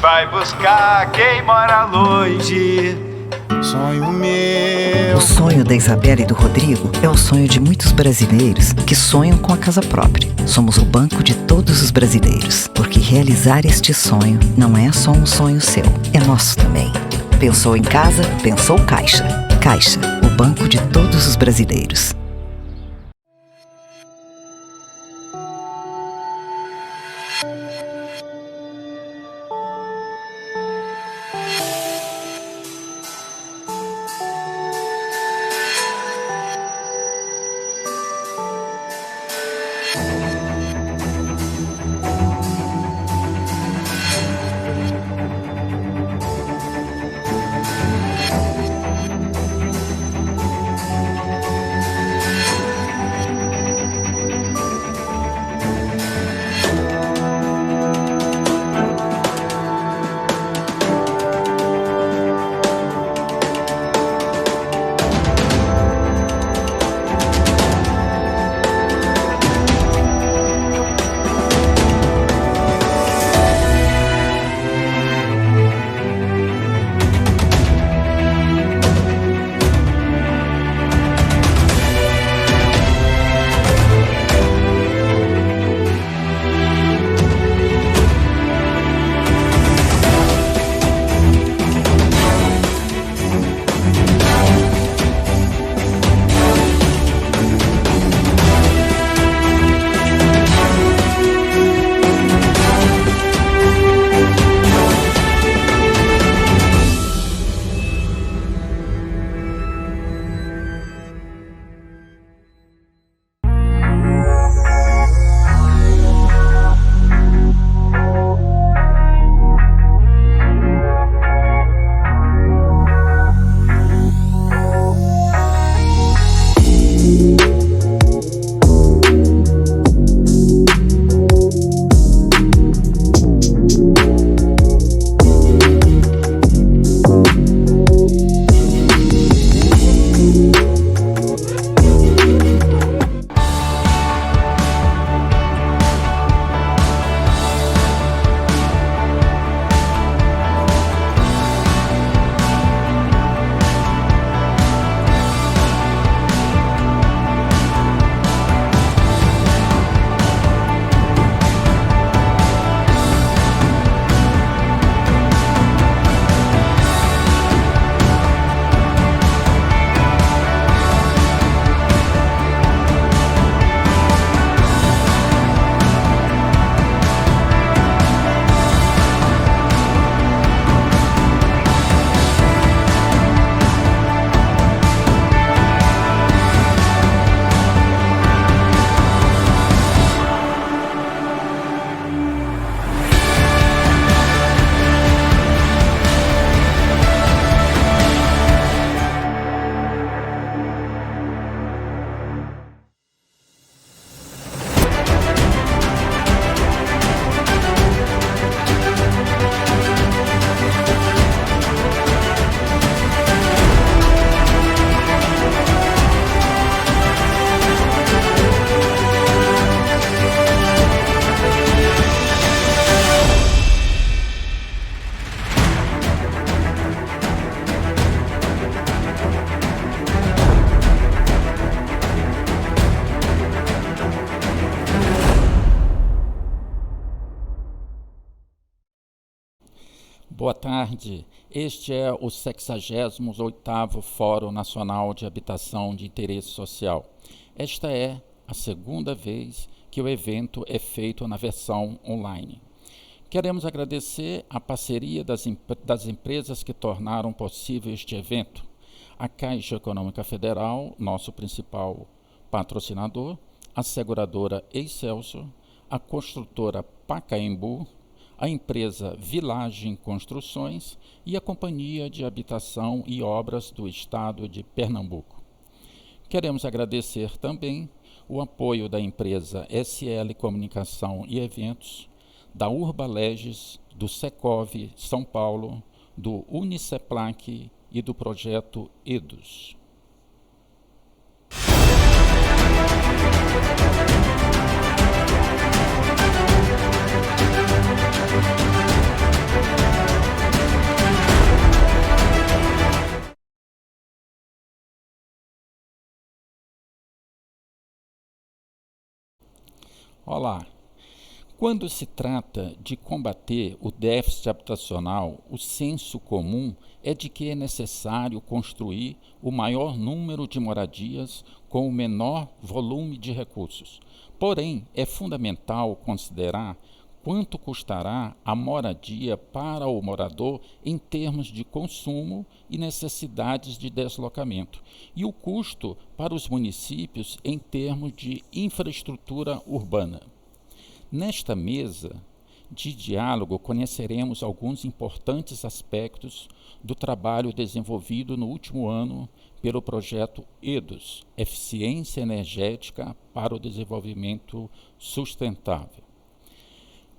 vai buscar quem mora longe. Sonho meu. O sonho da Isabela e do Rodrigo é o sonho de muitos brasileiros que sonham com a casa própria. Somos o banco de todos os brasileiros, porque realizar este sonho não é só um sonho seu, é nosso também. Pensou em casa? Pensou Caixa. Caixa, o banco de todos os brasileiros. Boa tarde. Este é o 68º Fórum Nacional de Habitação de Interesse Social. Esta é a segunda vez que o evento é feito na versão online. Queremos agradecer a parceria das empresas que tornaram possível este evento. A Caixa Econômica Federal, nosso principal patrocinador, a seguradora Excelsior, a construtora Pacaembu, a empresa Villagem Construções e a Companhia de Habitação e Obras do Estado de Pernambuco. Queremos agradecer também o apoio da empresa SL Comunicação e Eventos, da Urbaleges, do Secov São Paulo, do Uniceplac e do projeto EDUS. Olá. Quando se trata de combater o déficit habitacional, o senso comum é de que é necessário construir o maior número de moradias com o menor volume de recursos. Porém, é fundamental considerar quanto custará a moradia para o morador em termos de consumo e necessidades de deslocamento, e o custo para os municípios em termos de infraestrutura urbana. Nesta mesa de diálogo, conheceremos alguns importantes aspectos do trabalho desenvolvido no último ano pelo projeto EDOS, Eficiência Energética para o Desenvolvimento Sustentável,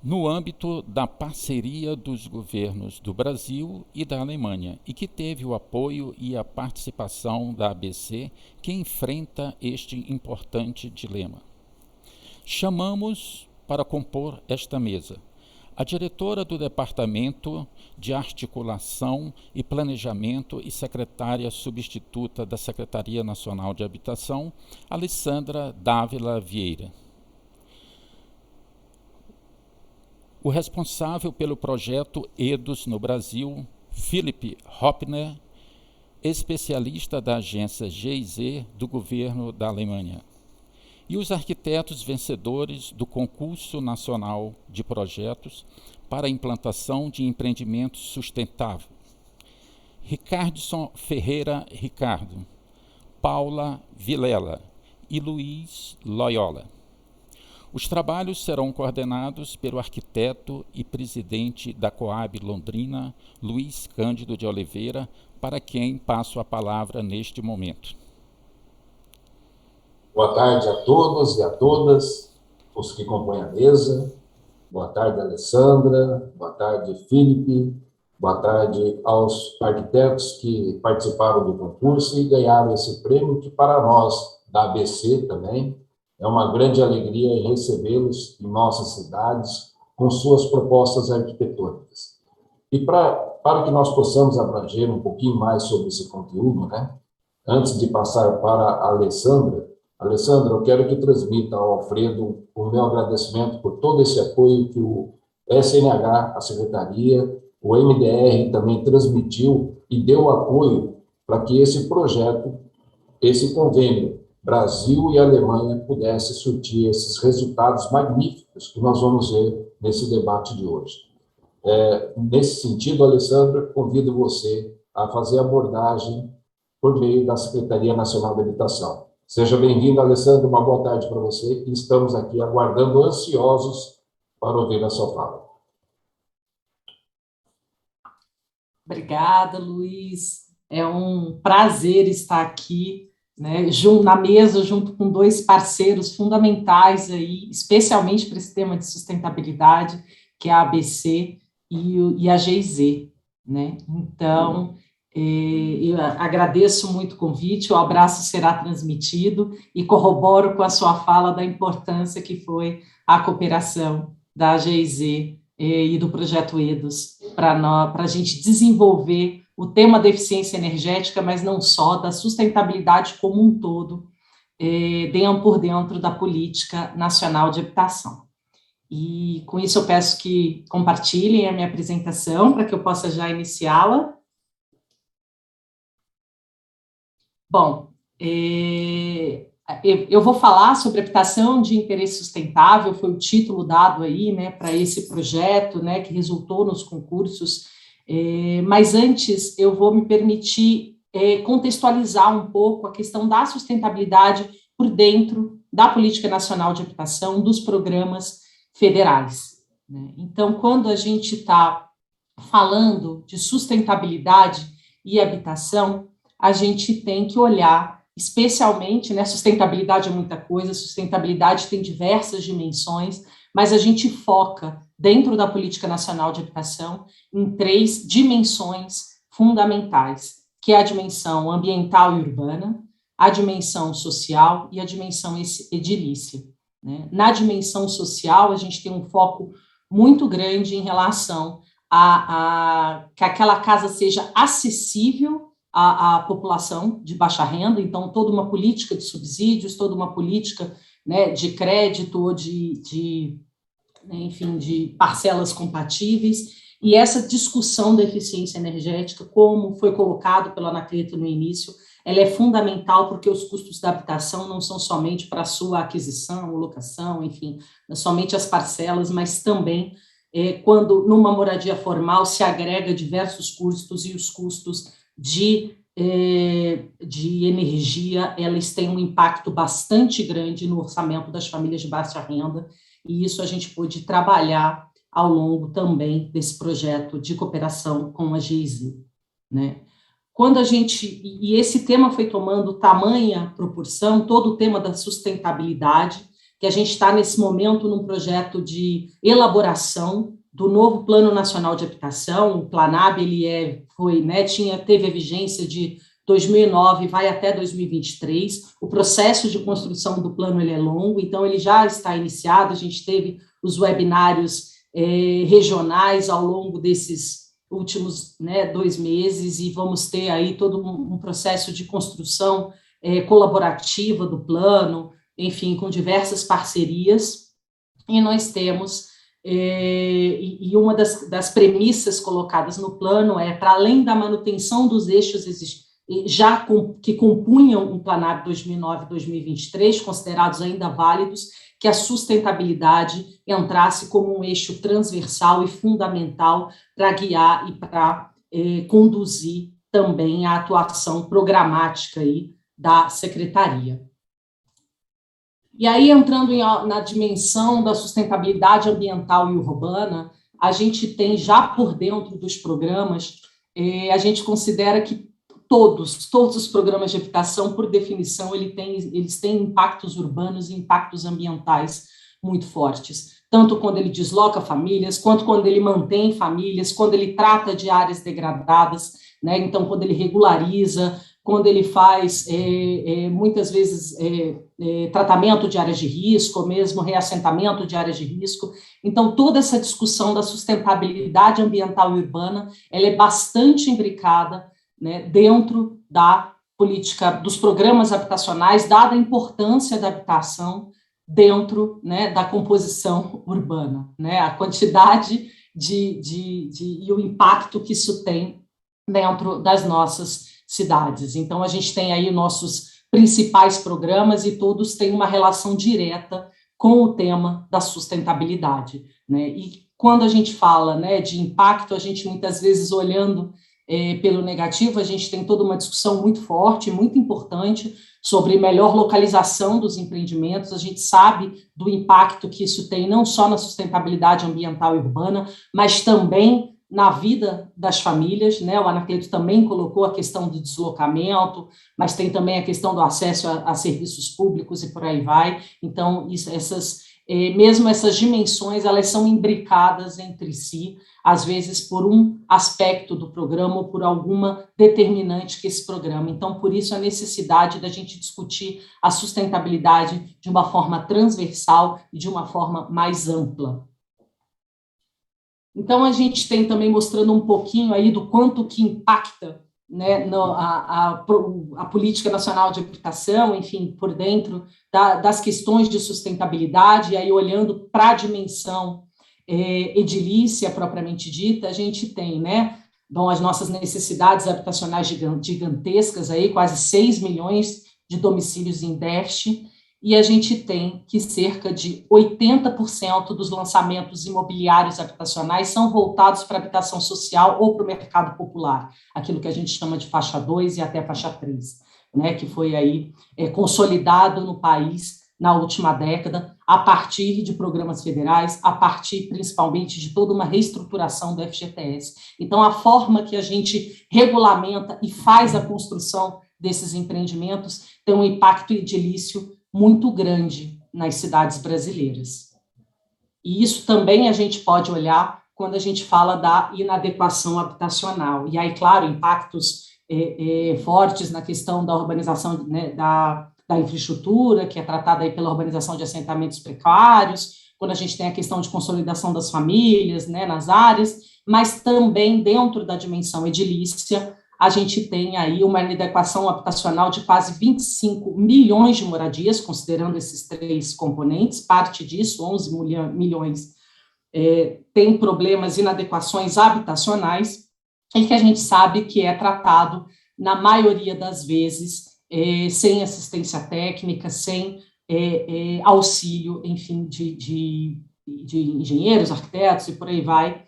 no âmbito da parceria dos governos do Brasil e da Alemanha, e que teve o apoio e a participação da ABC, que enfrenta este importante dilema. Chamamos para compor esta mesa a diretora do Departamento de Articulação e Planejamento e secretária substituta da Secretaria Nacional de Habitação, Alessandra Dávila Vieira. O responsável pelo projeto EDOS no Brasil, Philipp Hoppner, especialista da agência GIZ do governo da Alemanha. E os arquitetos vencedores do Concurso Nacional de Projetos para a Implantação de Empreendimentos Sustentáveis: Ricardson Ferreira Ricardo, Paula Vilela e Luiz Loyola. Os trabalhos serão coordenados pelo arquiteto e presidente da Coab Londrina, Luiz Cândido de Oliveira, para quem passo a palavra neste momento. Boa tarde a todos e a todas, os que compõem a mesa. Boa tarde, Alessandra. Boa tarde, Felipe. Boa tarde aos arquitetos que participaram do concurso e ganharam esse prêmio, que para nós, da ABC também, é uma grande alegria recebê-los em nossas cidades com suas propostas arquitetônicas. E para que nós possamos abranger um pouquinho mais sobre esse conteúdo, né? Antes de passar para a Alessandra, eu quero que transmita ao Alfredo o meu agradecimento por todo esse apoio que o SNH, a Secretaria, o MDR também transmitiu e deu apoio para que esse projeto, esse convênio Brasil e Alemanha pudesse surtir esses resultados magníficos que nós vamos ver nesse debate de hoje. Nesse sentido, Alessandra, convido você a fazer a abordagem por meio da Secretaria Nacional de Habitação. Seja bem-vindo, Alessandra, uma boa tarde para você, e estamos aqui aguardando ansiosos para ouvir a sua fala. Obrigada, Luiz. É um prazer estar aqui, né, na mesa, junto com dois parceiros fundamentais aí, especialmente para esse tema de sustentabilidade, que é a ABC e a GIZ, né? Então, eu agradeço muito o convite, o abraço será transmitido e corroboro com a sua fala da importância que foi a cooperação da GIZ e do projeto EDOS para a gente desenvolver o tema da eficiência energética, mas não só, da sustentabilidade como um todo, por dentro da Política Nacional de Habitação. E com isso eu peço que compartilhem a minha apresentação para que eu possa já iniciá-la. Bom, eu vou falar sobre habitação de interesse sustentável, foi o título dado aí, né, para esse projeto, né, que resultou nos concursos, mas antes eu vou me permitir contextualizar um pouco a questão da sustentabilidade por dentro da Política Nacional de Habitação, dos programas federais, né? Então, quando a gente está falando de sustentabilidade e habitação, a gente tem que olhar, especialmente, né, sustentabilidade é muita coisa, sustentabilidade tem diversas dimensões, mas a gente foca, dentro da Política Nacional de Habitação, em 3 dimensões fundamentais, que é a dimensão ambiental e urbana, a dimensão social e a dimensão edilícia, né? Na dimensão social, a gente tem um foco muito grande em relação a que aquela casa seja acessível à população de baixa renda, então toda uma política de subsídios, toda uma política né, de crédito ou enfim, de parcelas compatíveis, e essa discussão da eficiência energética, como foi colocado pelo Anacleto no início, ela é fundamental porque os custos da habitação não são somente para a sua aquisição, locação, enfim, não somente as parcelas, mas também quando numa moradia formal se agrega diversos custos, e os custos de energia, elas têm um impacto bastante grande no orçamento das famílias de baixa renda, e isso a gente pôde trabalhar ao longo também desse projeto de cooperação com a GIZ, né? Quando e esse tema foi tomando tamanha proporção, todo o tema da sustentabilidade, que a gente está nesse momento num projeto de elaboração do novo Plano Nacional de Habitação. O Planab, teve a vigência de 2009, vai até 2023, o processo de construção do plano ele é longo, então ele já está iniciado, a gente teve os webinários regionais ao longo desses últimos 2 meses, e vamos ter aí todo um processo de construção colaborativa do plano, enfim, com diversas parcerias, e nós temos, e uma das premissas colocadas no plano é, para além da manutenção dos eixos que compunham o Planab 2009-2023, considerados ainda válidos, que a sustentabilidade entrasse como um eixo transversal e fundamental para guiar e para conduzir também a atuação programática aí da Secretaria. E aí, entrando na dimensão da sustentabilidade ambiental e urbana, a gente tem já por dentro dos programas, a gente considera que todos os programas de habitação, por definição, eles têm impactos urbanos e impactos ambientais muito fortes, tanto quando ele desloca famílias, quanto quando ele mantém famílias, quando ele trata de áreas degradadas, né? Então, quando ele regulariza, quando ele faz, muitas vezes, tratamento de áreas de risco, ou mesmo reassentamento de áreas de risco. Então, toda essa discussão da sustentabilidade ambiental e urbana, ela é bastante imbricada, né, dentro da política dos programas habitacionais, dada a importância da habitação dentro, né, da composição urbana, né, a quantidade e o impacto que isso tem dentro das nossas cidades. Então, a gente tem aí nossos principais programas e todos têm uma relação direta com o tema da sustentabilidade, né? E quando a gente fala, né, de impacto, a gente muitas vezes olhando pelo negativo, a gente tem toda uma discussão muito forte, muito importante, sobre melhor localização dos empreendimentos. A gente sabe do impacto que isso tem, não só na sustentabilidade ambiental e urbana, mas também na vida das famílias, né? O Anacleto também colocou a questão do deslocamento, mas tem também a questão do acesso a serviços públicos e por aí vai. Então, mesmo essas dimensões, elas são imbricadas entre si, às vezes por um aspecto do programa ou por alguma determinante que esse programa. Então, por isso, a necessidade da gente discutir a sustentabilidade de uma forma transversal e de uma forma mais ampla. Então, a gente tem também mostrando um pouquinho aí do quanto que impacta, né, a Política Nacional de Habitação, enfim, por dentro das questões de sustentabilidade, e aí olhando para a dimensão edilícia propriamente dita, a gente tem, né, as nossas necessidades habitacionais gigantescas, aí, quase 6 milhões de domicílios em déficit, e a gente tem que cerca de 80% dos lançamentos imobiliários habitacionais são voltados para a habitação social ou para o mercado popular, aquilo que a gente chama de faixa 2 e até faixa 3, né, que foi aí consolidado no país na última década, a partir de programas federais, a partir principalmente de toda uma reestruturação do FGTS. Então, a forma que a gente regulamenta e faz a construção desses empreendimentos tem um impacto edilício muito grande nas cidades brasileiras. E isso também a gente pode olhar quando a gente fala da inadequação habitacional. E aí, claro, impactos fortes na questão da urbanização, né, da infraestrutura, que é tratada aí pela urbanização de assentamentos precários, quando a gente tem a questão de consolidação das famílias, né, nas áreas, mas também dentro da dimensão edilícia, a gente tem aí uma adequação habitacional de quase 25 milhões de moradias, considerando esses três componentes, parte disso, 11 milhões, tem problemas, inadequações habitacionais, e que a gente sabe que é tratado, na maioria das vezes, sem assistência técnica, sem auxílio, enfim, de engenheiros, arquitetos e por aí vai,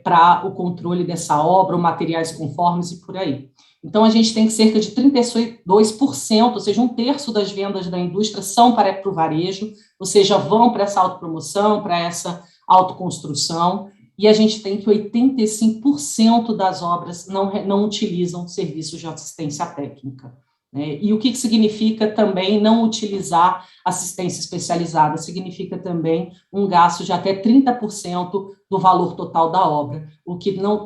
para o controle dessa obra, ou materiais conformes e por aí. Então, a gente tem cerca de 32%, ou seja, um terço das vendas da indústria são para o varejo, ou seja, vão para essa autopromoção, para essa autoconstrução, e a gente tem que 85% das obras não utilizam serviços de assistência técnica. Né? E o que significa também não utilizar assistência especializada? Significa também um gasto de até 30% do valor total da obra, o que não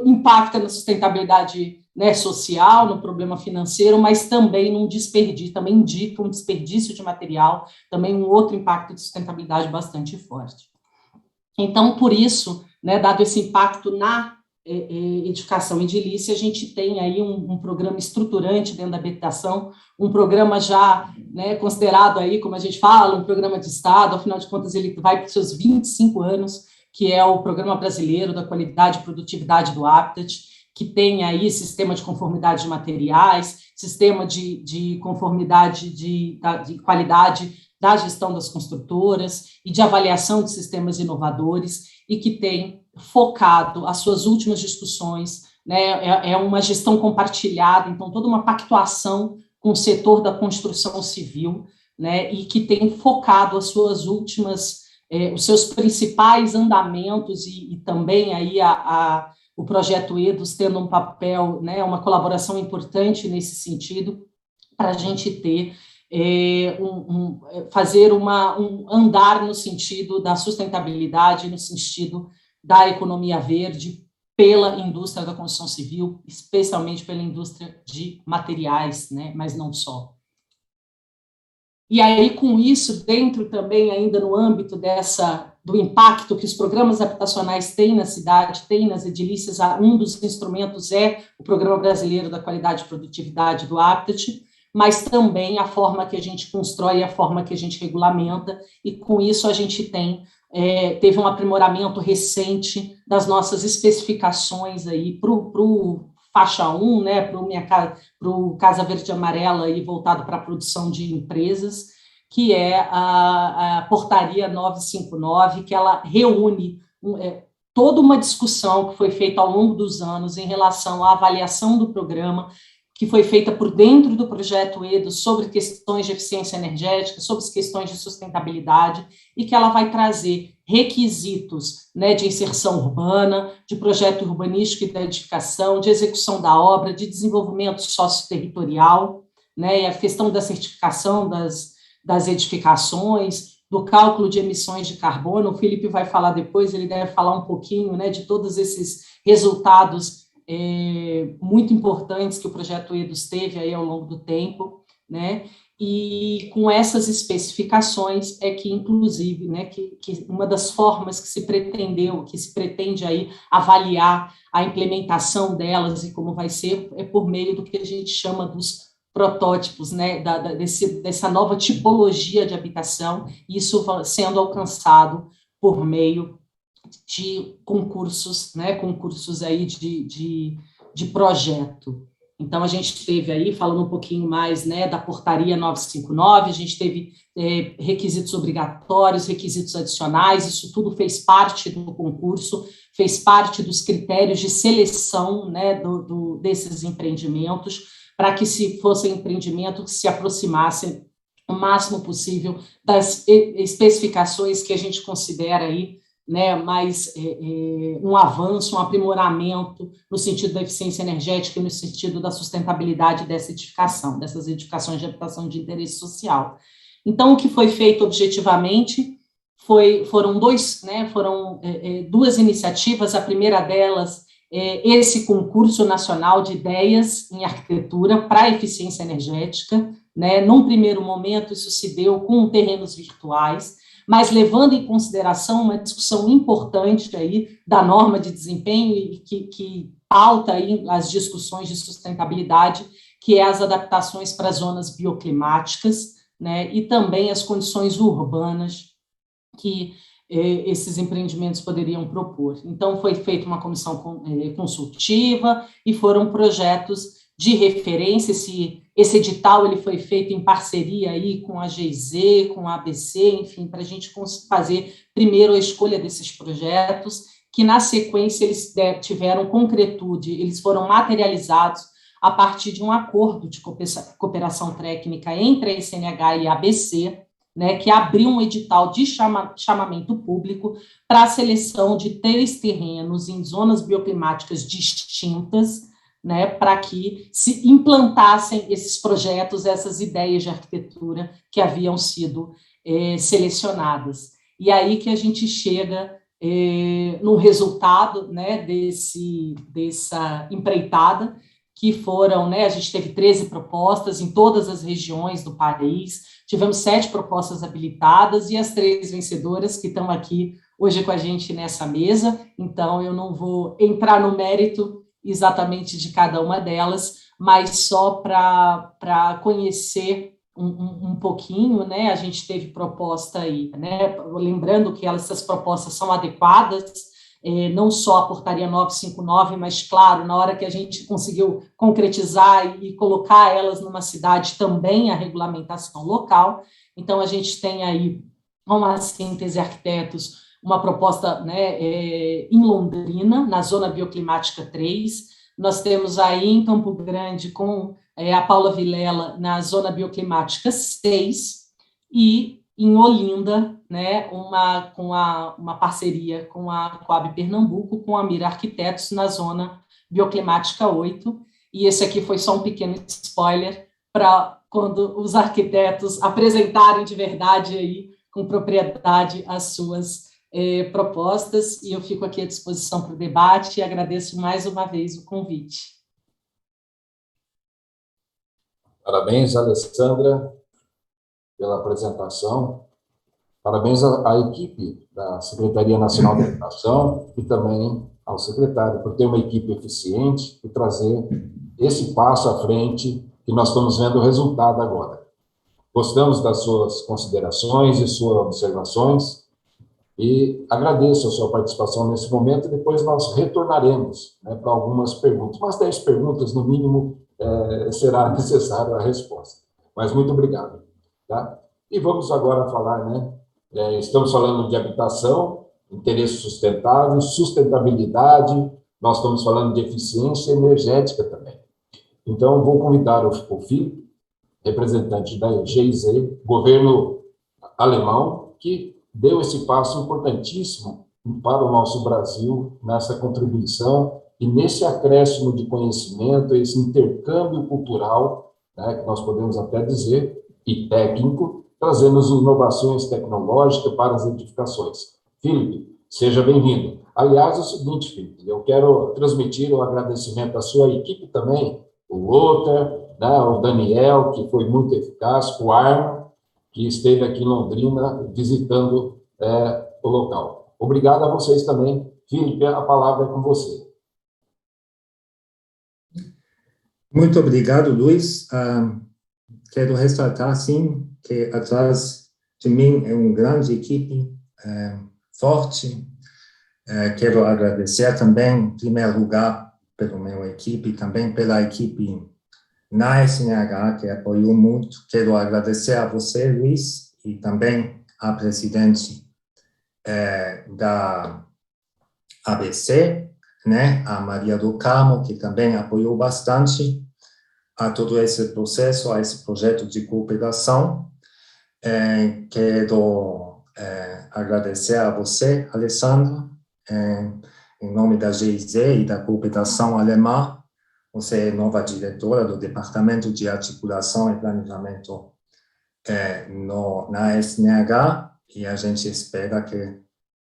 impacta na sustentabilidade, né, social, no problema financeiro, mas também num desperdício, também indica um desperdício de material, também um outro impacto de sustentabilidade bastante forte. Então, por isso, né, dado esse impacto na edificação edilícia, a gente tem aí um programa estruturante dentro da habitação, um programa já, né, considerado aí, como a gente fala, um programa de Estado, afinal de contas ele vai para os seus 25 anos, que é o Programa Brasileiro da Qualidade e Produtividade do Habitat, que tem aí sistema de conformidade de materiais, sistema de conformidade de qualidade da gestão das construtoras e de avaliação de sistemas inovadores, e que tem focado as suas últimas discussões, né, é uma gestão compartilhada, então toda uma pactuação com o setor da construção civil, né, e que tem focado as suas últimas, os seus principais andamentos e também aí o projeto EDOS tendo um papel, né, uma colaboração importante nesse sentido, para a gente ter fazer um andar no sentido da sustentabilidade, no sentido da economia verde, pela indústria da construção civil, especialmente pela indústria de materiais, né, mas não só. E aí, com isso, dentro também, ainda no âmbito do impacto que os programas habitacionais têm na cidade, têm nas edilícias, um dos instrumentos é o Programa Brasileiro da Qualidade e Produtividade do Habitat, mas também a forma que a gente constrói, a forma que a gente regulamenta, e com isso a gente teve um aprimoramento recente das nossas especificações aí para o faixa 1, né, para o Casa Verde e Amarela, aí, voltado para a produção de empresas, que é a Portaria 959, que ela reúne toda uma discussão que foi feita ao longo dos anos em relação à avaliação do programa, que foi feita por dentro do projeto EDOS sobre questões de eficiência energética, sobre as questões de sustentabilidade, e que ela vai trazer requisitos, né, de inserção urbana, de projeto urbanístico e da edificação, de execução da obra, de desenvolvimento socioterritorial, né, e a questão da certificação das edificações, do cálculo de emissões de carbono. O Felipe vai falar depois, ele deve falar um pouquinho, né, de todos esses resultados muito importantes que o projeto EDOS teve aí ao longo do tempo, né, e com essas especificações é que, inclusive, né, que uma das formas que se pretende aí avaliar a implementação delas e como vai ser é por meio do que a gente chama dos protótipos, né, dessa nova tipologia de habitação, isso sendo alcançado por meio de concursos, né, concursos aí de projeto. Então, a gente teve aí, falando um pouquinho mais, né, da Portaria 959, a gente teve requisitos obrigatórios, requisitos adicionais, isso tudo fez parte do concurso, fez parte dos critérios de seleção, né, desses empreendimentos, para que se fossem empreendimentos que se aproximassem o máximo possível das especificações que a gente considera aí, né, mais um avanço, um aprimoramento no sentido da eficiência energética e no sentido da sustentabilidade dessa edificação, dessas edificações de habitação de interesse social. Então, o que foi feito objetivamente foram duas iniciativas. A primeira delas é esse concurso nacional de ideias em arquitetura para a eficiência energética, né. Num primeiro momento, isso se deu com terrenos virtuais, mas levando em consideração uma discussão importante aí da norma de desempenho e que pauta aí as discussões de sustentabilidade, que é as adaptações para zonas bioclimáticas, né, e também as condições urbanas que esses empreendimentos poderiam propor. Então, foi feita uma comissão consultiva e foram projetos de referência. Esse edital ele foi feito em parceria aí com a GIZ, com a ABC, enfim, para a gente fazer primeiro a escolha desses projetos, que na sequência eles tiveram concretude, eles foram materializados a partir de um acordo de cooperação técnica entre a SNH e a ABC, né, que abriu um edital de chamamento público para a seleção de 3 terrenos em zonas bioclimáticas distintas, né, para que se implantassem esses projetos, essas ideias de arquitetura que haviam sido selecionadas. E aí que a gente chega no resultado, né, dessa empreitada, que foram, né, a gente teve 13 propostas em todas as regiões do país, tivemos 7 propostas habilitadas e as 3 vencedoras que estão aqui hoje com a gente nessa mesa, então eu não vou entrar no mérito exatamente de cada uma delas, mas só para conhecer um pouquinho, né, a gente teve proposta aí, né, lembrando que essas propostas são adequadas, não só a portaria 959, mas, claro, na hora que a gente conseguiu concretizar e colocar elas numa cidade, também a regulamentação local. Então, a gente tem aí, uma síntese arquitetos, uma proposta, né, em Londrina, na Zona Bioclimática 3, nós temos aí em Campo Grande, com a Paula Vilela, na Zona Bioclimática 6, e em Olinda, né, uma parceria com a Coab Pernambuco, com a Mira Arquitetos, na Zona Bioclimática 8, e esse aqui foi só um pequeno spoiler para quando os arquitetos apresentarem de verdade aí, com propriedade, as suas propostas, e eu fico aqui à disposição para o debate e agradeço mais uma vez o convite. Parabéns, Alessandra, pela apresentação. Parabéns à equipe da Secretaria Nacional de Habitação e também ao secretário por ter uma equipe eficiente e trazer esse passo à frente que nós estamos vendo o resultado agora. Gostamos das suas considerações e suas observações e agradeço a sua participação nesse momento e depois nós retornaremos, né, para algumas perguntas. Umas 10 perguntas, no mínimo, será necessária a resposta. Mas muito obrigado. Tá? E vamos agora falar, né? Estamos falando de habitação, interesse sustentável, sustentabilidade, nós estamos falando de eficiência energética também. Então, vou convidar o Filipe, representante da GIZ, governo alemão, que deu esse passo importantíssimo para o nosso Brasil nessa contribuição e nesse acréscimo de conhecimento, esse intercâmbio cultural, né, que nós podemos até dizer, e técnico, trazendo inovações tecnológicas para as edificações. Filipe, seja bem-vindo. Aliás, é o seguinte, Filipe, eu quero transmitir um agradecimento à sua equipe também, o Lothar, né, o Daniel, que foi muito eficaz, o Arno, que esteve aqui em Londrina visitando o local. Obrigado a vocês também. Filipe, a palavra é com você. Muito obrigado, Luiz. Quero ressaltar, sim, que atrás de mim é uma grande equipe forte. Quero agradecer também, em primeiro lugar, pela minha equipe, também pela equipe na SNH, que apoiou muito. Quero agradecer a você, Luiz, e também a presidente da ABC, né, a Maria do Carmo, que também apoiou bastante a todo esse processo, a esse projeto de cooperação. Quero agradecer a você, Alessandra, em nome da GIZ e da cooperação alemã. Você é nova diretora do Departamento de Articulação e Planejamento na SNH, e a gente espera que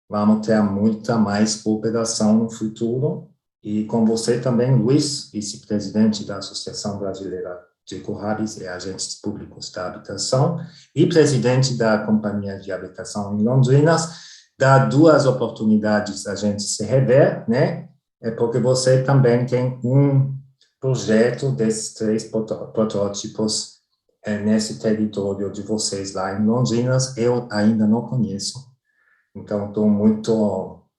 vamos ter muita mais cooperação no futuro. E com você também, Luiz, vice-presidente da Associação Brasileira de Cohabis e agentes públicos da habitação, e presidente da Companhia de Habitação em Londrinas, dá 2 oportunidades a gente se rever, né? Porque você também tem um projeto desses 3 protótipos nesse território de vocês lá em Londrinas, eu ainda não conheço. Então, estou muito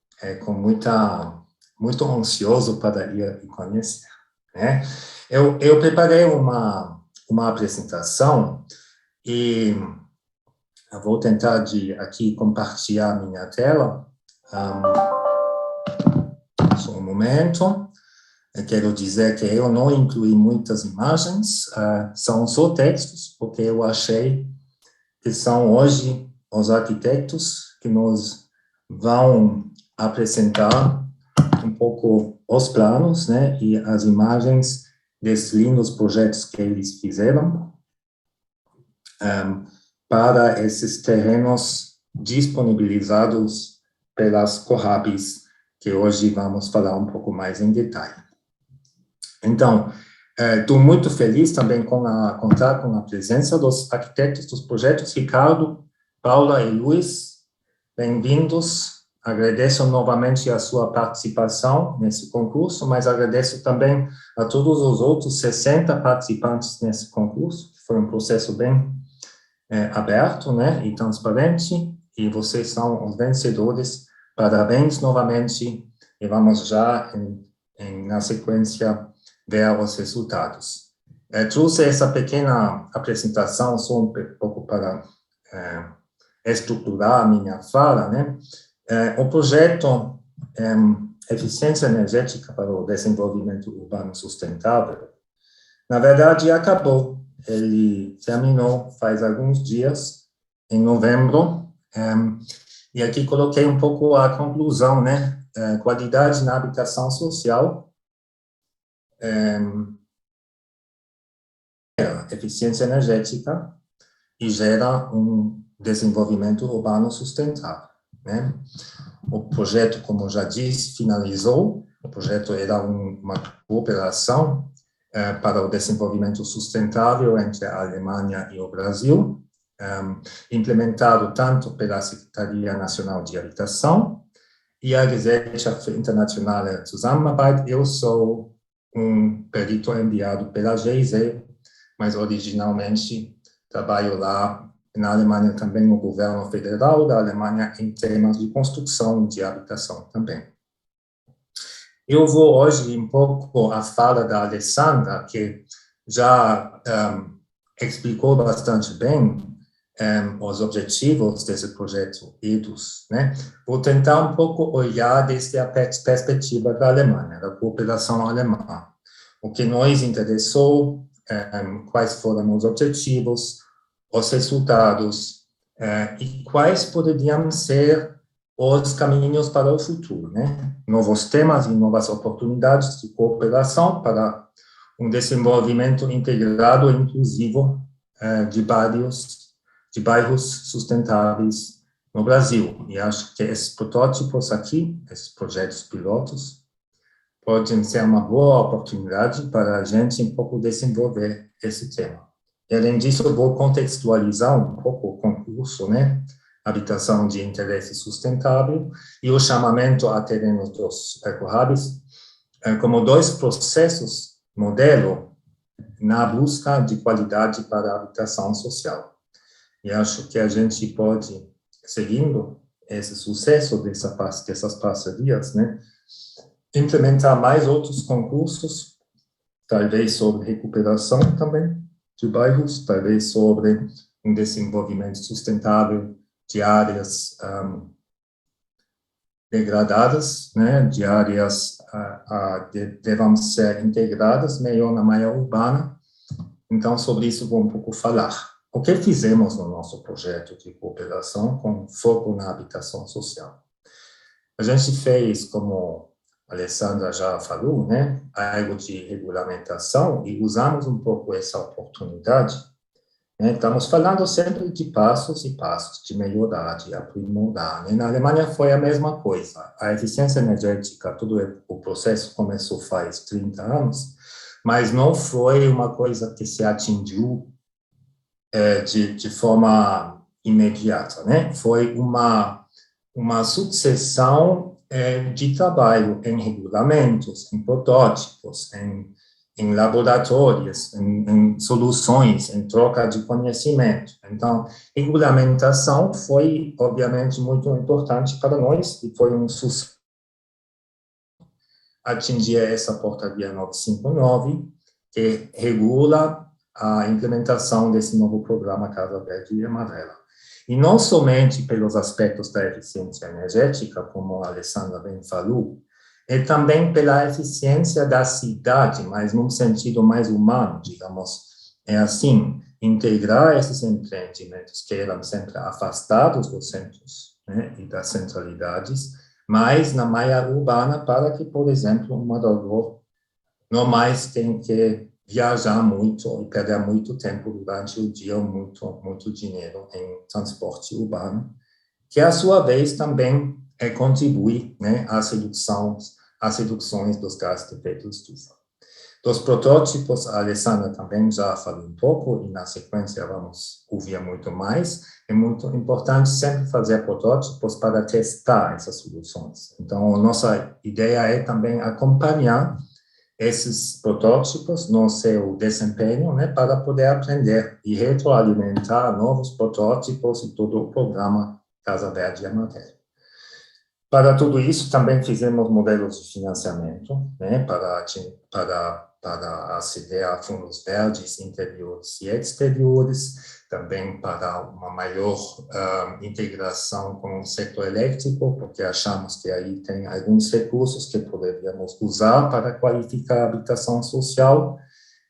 ansioso para ir e conhecer, né? Eu preparei uma apresentação e eu vou tentar aqui compartilhar minha tela. Só um momento. Eu quero dizer que eu não incluí muitas imagens, são só textos, porque eu achei que são hoje os arquitetos que nos vão apresentar um pouco os planos, né, e as imagens desses lindos projetos que eles fizeram para esses terrenos disponibilizados pelas Cohabis, que hoje vamos falar um pouco mais em detalhe. Então, estou muito feliz também contar com a presença dos arquitetos dos projetos, Ricardo, Paula e Luiz. Bem-vindos. Agradeço novamente a sua participação nesse concurso, mas agradeço também a todos os outros 60 participantes nesse concurso, que foi um processo bem aberto, né, e transparente, e vocês são os vencedores. Parabéns novamente, e vamos já, na sequência, ver os resultados. Trouxe essa pequena apresentação só um pouco para estruturar a minha fala, né? O projeto Eficiência Energética para o Desenvolvimento Urbano Sustentável, na verdade, acabou. Ele terminou faz alguns dias, em novembro, e aqui coloquei um pouco a conclusão, né? Qualidade na habitação social, eficiência energética e gera um desenvolvimento urbano sustentável, né? O projeto, como já disse, finalizou. O projeto era uma cooperação para o desenvolvimento sustentável entre a Alemanha e o Brasil, implementado tanto pela Secretaria Nacional de Habitação e a Gesellschaft für Internationale Zusammenarbeit. Eu sou um perito enviado pela GIZ, mas originalmente trabalho lá na Alemanha também, no governo federal da Alemanha, em temas de construção de habitação também. Eu vou hoje um pouco a fala da Alessandra, que já explicou bastante bem os objetivos desse projeto EDUS, né? Vou tentar um pouco olhar desde a perspectiva da Alemanha, da cooperação alemã. O que nos interessou, quais foram os objetivos, os resultados e quais poderiam ser os caminhos para o futuro, né? Novos temas e novas oportunidades de cooperação para um desenvolvimento integrado e inclusivo de bairros sustentáveis no Brasil. E acho que esses protótipos aqui, esses projetos pilotos, podem ser uma boa oportunidade para a gente um pouco desenvolver esse tema. E, além disso, eu vou contextualizar um pouco o concurso, né? Habitação de interesse sustentável e o chamamento a terrenos dos Cohabis como 2 processos modelo na busca de qualidade para a habitação social. E acho que a gente pode, seguindo esse sucesso dessas parcerias, né, implementar mais outros concursos, talvez sobre recuperação também de bairros, talvez sobre um desenvolvimento sustentável de áreas degradadas, né, de áreas devam ser integradas melhor na malha urbana. Então, sobre isso vou um pouco falar. O que fizemos no nosso projeto de cooperação com foco na habitação social? A gente fez, como a Alessandra já falou, né, algo de regulamentação e usamos um pouco essa oportunidade. Estamos falando sempre de passos e passos, de melhorar, de aprimorar. Na Alemanha foi a mesma coisa. A eficiência energética, todo o processo começou faz 30 anos, mas não foi uma coisa que se atingiu de forma imediata, né? Foi uma sucessão de trabalho em regulamentos, em protótipos, em laboratórios, em soluções, em troca de conhecimento. Então, regulamentação foi, obviamente, muito importante para nós e foi um sucesso atingir essa portaria 959, que regula a implementação desse novo programa Casa Verde e Amarela. E não somente pelos aspectos da eficiência energética, como a Alessandra bem falou, é também pela eficiência da cidade, mas num sentido mais humano, digamos. É assim, integrar esses empreendimentos que eram sempre afastados dos centros, né, e das centralidades, mas na malha urbana, para que, por exemplo, um morador não mais tenha que viajar muito e perder muito tempo durante o dia, muito dinheiro em transporte urbano, que, a sua vez, também contribui, né, às reduções dos gases de efeito estufa. Dos protótipos, a Alessandra também já falou um pouco, e na sequência vamos ouvir muito mais. É muito importante sempre fazer protótipos para testar essas soluções. Então, nossa ideia é também acompanhar esses protótipos no seu desempenho, né, para poder aprender e retroalimentar novos protótipos e todo o programa Casa Verde e Amarela. Para tudo isso, também fizemos modelos de financiamento, né, para aceder a fundos verdes interiores e exteriores, também para uma maior integração com o setor elétrico, porque achamos que aí tem alguns recursos que poderíamos usar para qualificar a habitação social,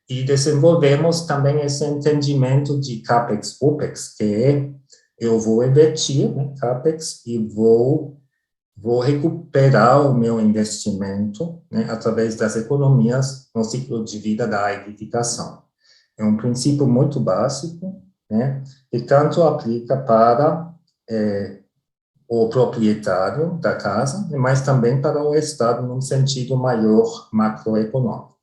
e desenvolvemos também esse entendimento de CAPEX-OPEX, que é, eu vou investir, né, CAPEX, e vou recuperar o meu investimento, né, através das economias no ciclo de vida da edificação. É um princípio muito básico, né, e tanto aplica para o proprietário da casa, mas também para o Estado, num sentido maior macroeconômico.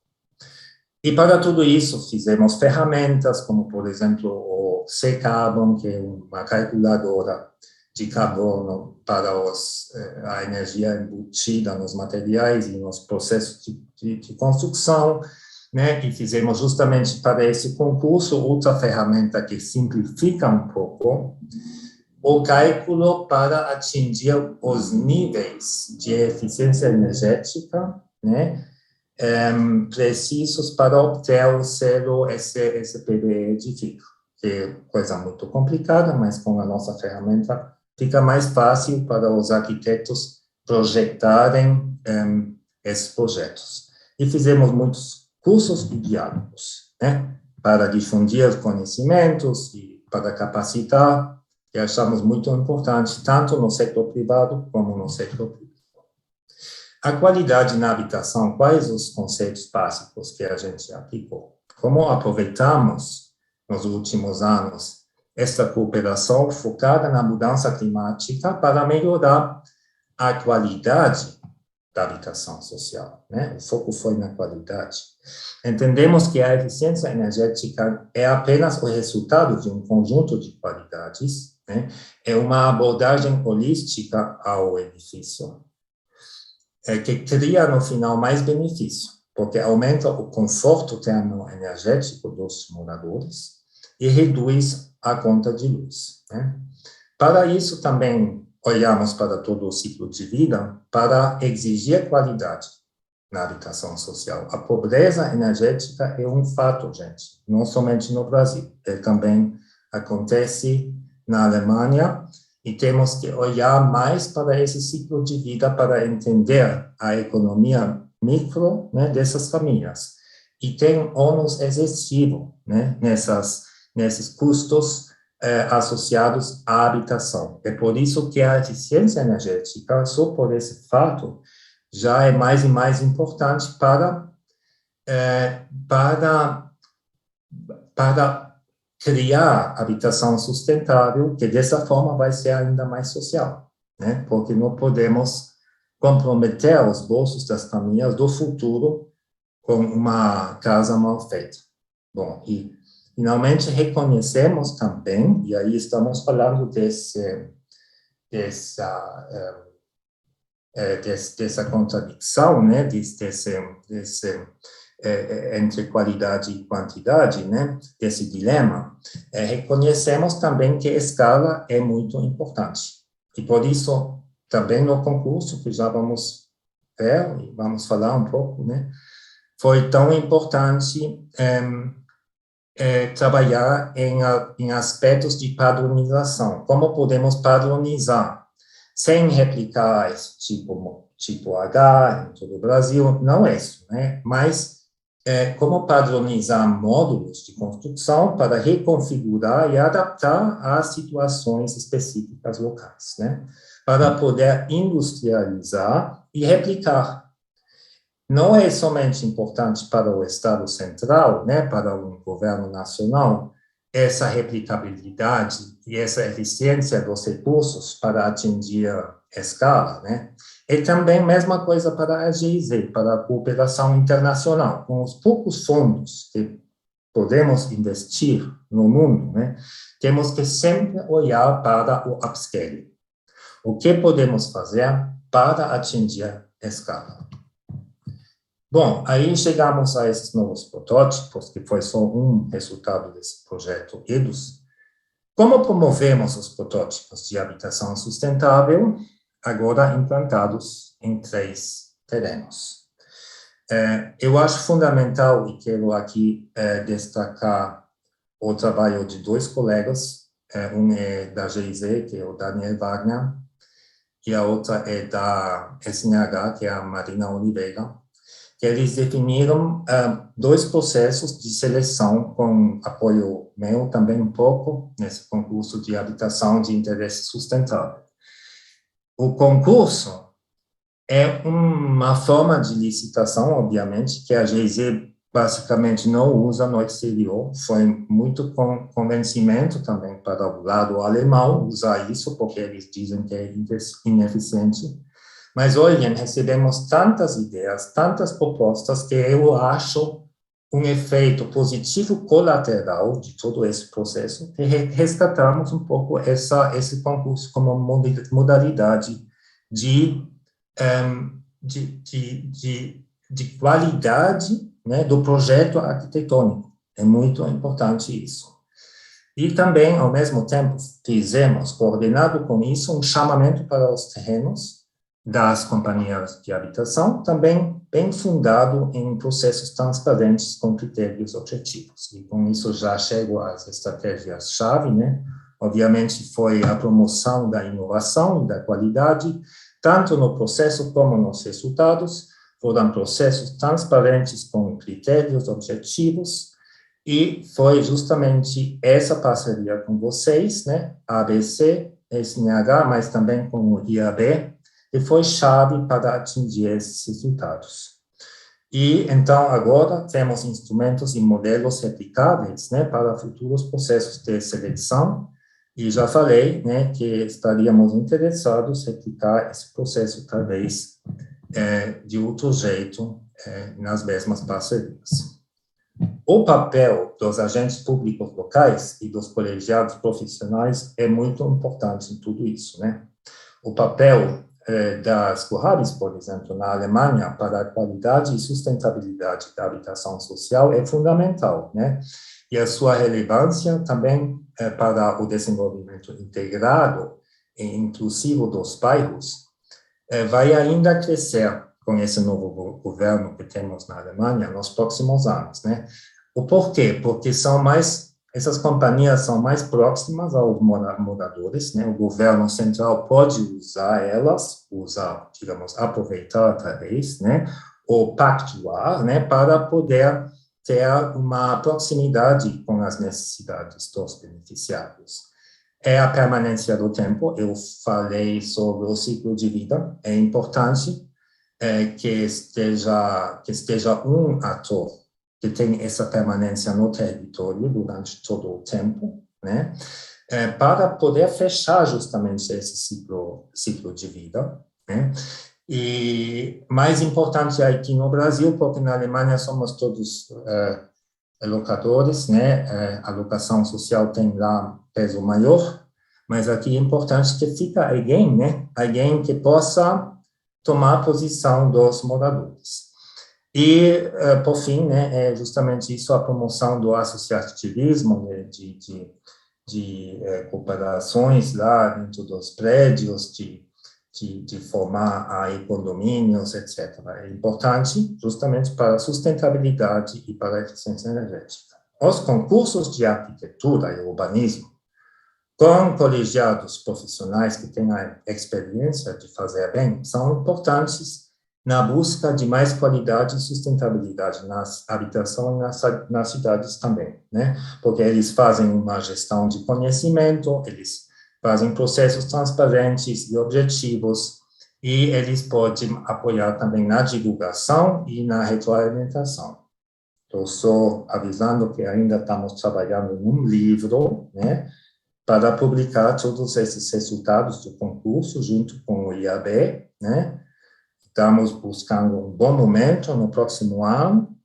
E para tudo isso, fizemos ferramentas, como, por exemplo, o C-Carbon, que é uma calculadora de carbono para a energia embutida nos materiais e nos processos de construção, né? E fizemos justamente para esse concurso outra ferramenta que simplifica um pouco o cálculo para atingir os níveis de eficiência energética, né, precisos para obter o selo SPBE Edifica, que é coisa muito complicada, mas com a nossa ferramenta fica mais fácil para os arquitetos projetarem esses projetos. E fizemos muitos cursos e diálogos, né, para difundir conhecimentos e para capacitar, que achamos muito importante, tanto no setor privado como no setor público. A qualidade na habitação, quais os conceitos básicos que a gente aplicou? Como aproveitamos, nos últimos anos, esta cooperação focada na mudança climática para melhorar a qualidade da habitação social, né? O foco foi na qualidade. Entendemos que a eficiência energética é apenas o resultado de um conjunto de qualidades, né? É uma abordagem holística ao edifício, que cria, no final, mais benefício, porque aumenta o conforto termoenergético dos moradores e reduz a conta de luz, né? Para isso, também olhamos para todo o ciclo de vida para exigir qualidade na habitação social. A pobreza energética é um fato, gente, não somente no Brasil, também acontece na Alemanha, e temos que olhar mais para esse ciclo de vida para entender a economia micro, né, dessas famílias. E tem ônus excessivo, né, nesses custos associados à habitação. É por isso que a eficiência energética, só por esse fato, já é mais e mais importante para criar habitação sustentável, que dessa forma vai ser ainda mais social, né? Porque não podemos comprometer os bolsos das famílias do futuro com uma casa mal feita. Bom, e finalmente reconhecemos também, e aí estamos falando dessa contradição, né, entre qualidade e quantidade, né, desse dilema, reconhecemos também que a escala é muito importante. E por isso, também no concurso, que já vamos ver, e vamos falar um pouco, né, foi tão importante trabalhar em aspectos de padronização. Como podemos padronizar sem replicar esse tipo H em todo o Brasil? Não é isso, né? Mas como padronizar módulos de construção para reconfigurar e adaptar às situações específicas locais, né? Para poder industrializar e replicar. Não é somente importante para o Estado central, né, para o governo nacional, essa replicabilidade e essa eficiência dos recursos para atingir a escala, né? É também a mesma coisa para a GIZ, para a cooperação internacional. Com os poucos fundos que podemos investir no mundo, né, temos que sempre olhar para o upscaling. O que podemos fazer para atingir a escala? Bom, aí chegamos a esses novos protótipos, que foi só um resultado desse projeto EDUS. Como promovemos os protótipos de habitação sustentável, agora implantados em 3 terrenos? Eu acho fundamental, e quero aqui destacar o trabalho de 2 colegas, um é da GIZ, que é o Daniel Wagner, e a outra é da SNH, que é a Marina Oliveira, que eles definiram 2 processos de seleção com apoio meu também um pouco nesse concurso de habitação de interesse sustentável. O concurso é uma forma de licitação, obviamente, que a GIZ basicamente não usa no exterior. Foi muito convencimento também para o lado alemão usar isso, porque eles dizem que é ineficiente. Mas, olhem, recebemos tantas ideias, tantas propostas, que eu acho um efeito positivo colateral de todo esse processo, que resgatamos um pouco esse concurso como modalidade de qualidade, né, do projeto arquitetônico. É muito importante isso. E também, ao mesmo tempo, fizemos, coordenado com isso, um chamamento para os terrenos das companhias de habitação, também bem fundado em processos transparentes com critérios objetivos. E com isso já chego às estratégias-chave, né? Obviamente foi a promoção da inovação e da qualidade, tanto no processo como nos resultados. Foram processos transparentes com critérios objetivos, e foi justamente essa parceria com vocês, né? ABC, SNH, mas também com o IAB, que foi chave para atingir esses resultados. E, então, agora temos instrumentos e modelos replicáveis, né, para futuros processos de seleção, e já falei, né, que estaríamos interessados em replicar esse processo, talvez, de outro jeito, nas mesmas parcerias. O papel dos agentes públicos locais e dos colegiados profissionais é muito importante em tudo isso, né? O papel das Cohabs, por exemplo, na Alemanha, para a qualidade e sustentabilidade da habitação social é fundamental, né? E a sua relevância também para o desenvolvimento integrado e inclusivo dos bairros vai ainda crescer com esse novo governo que temos na Alemanha nos próximos anos, né? O porquê? Porque essas companhias são mais próximas aos moradores, né? O governo central pode usar elas, digamos, aproveitar talvez, né? Ou pactuar, né? Para poder ter uma proximidade com as necessidades dos beneficiários. É a permanência do tempo. Eu falei sobre o ciclo de vida. É importante que esteja um ator que tem essa permanência no território durante todo o tempo, né, para poder fechar justamente esse ciclo de vida, né, E mais importante aqui no Brasil, porque na Alemanha somos todos locadores, né? A locação social tem lá peso maior, mas aqui é importante que fica alguém, né? Alguém que possa tomar a posição dos moradores. E, por fim, né, é justamente isso a promoção do associativismo, né, de cooperações lá dentro dos prédios, de formar aí condomínios, etc. É importante justamente para a sustentabilidade e para a eficiência energética. Os concursos de arquitetura e urbanismo, com colegiados profissionais que têm a experiência de fazer bem, são importantes na busca de mais qualidade e sustentabilidade nas habitações e nas cidades também, né? Porque eles fazem uma gestão de conhecimento, eles fazem processos transparentes e objetivos, e eles podem apoiar também na divulgação e na retroalimentação. Estou só avisando que ainda estamos trabalhando num livro, né, para publicar todos esses resultados do concurso junto com o IAB, né? Estamos buscando um bom momento no próximo ano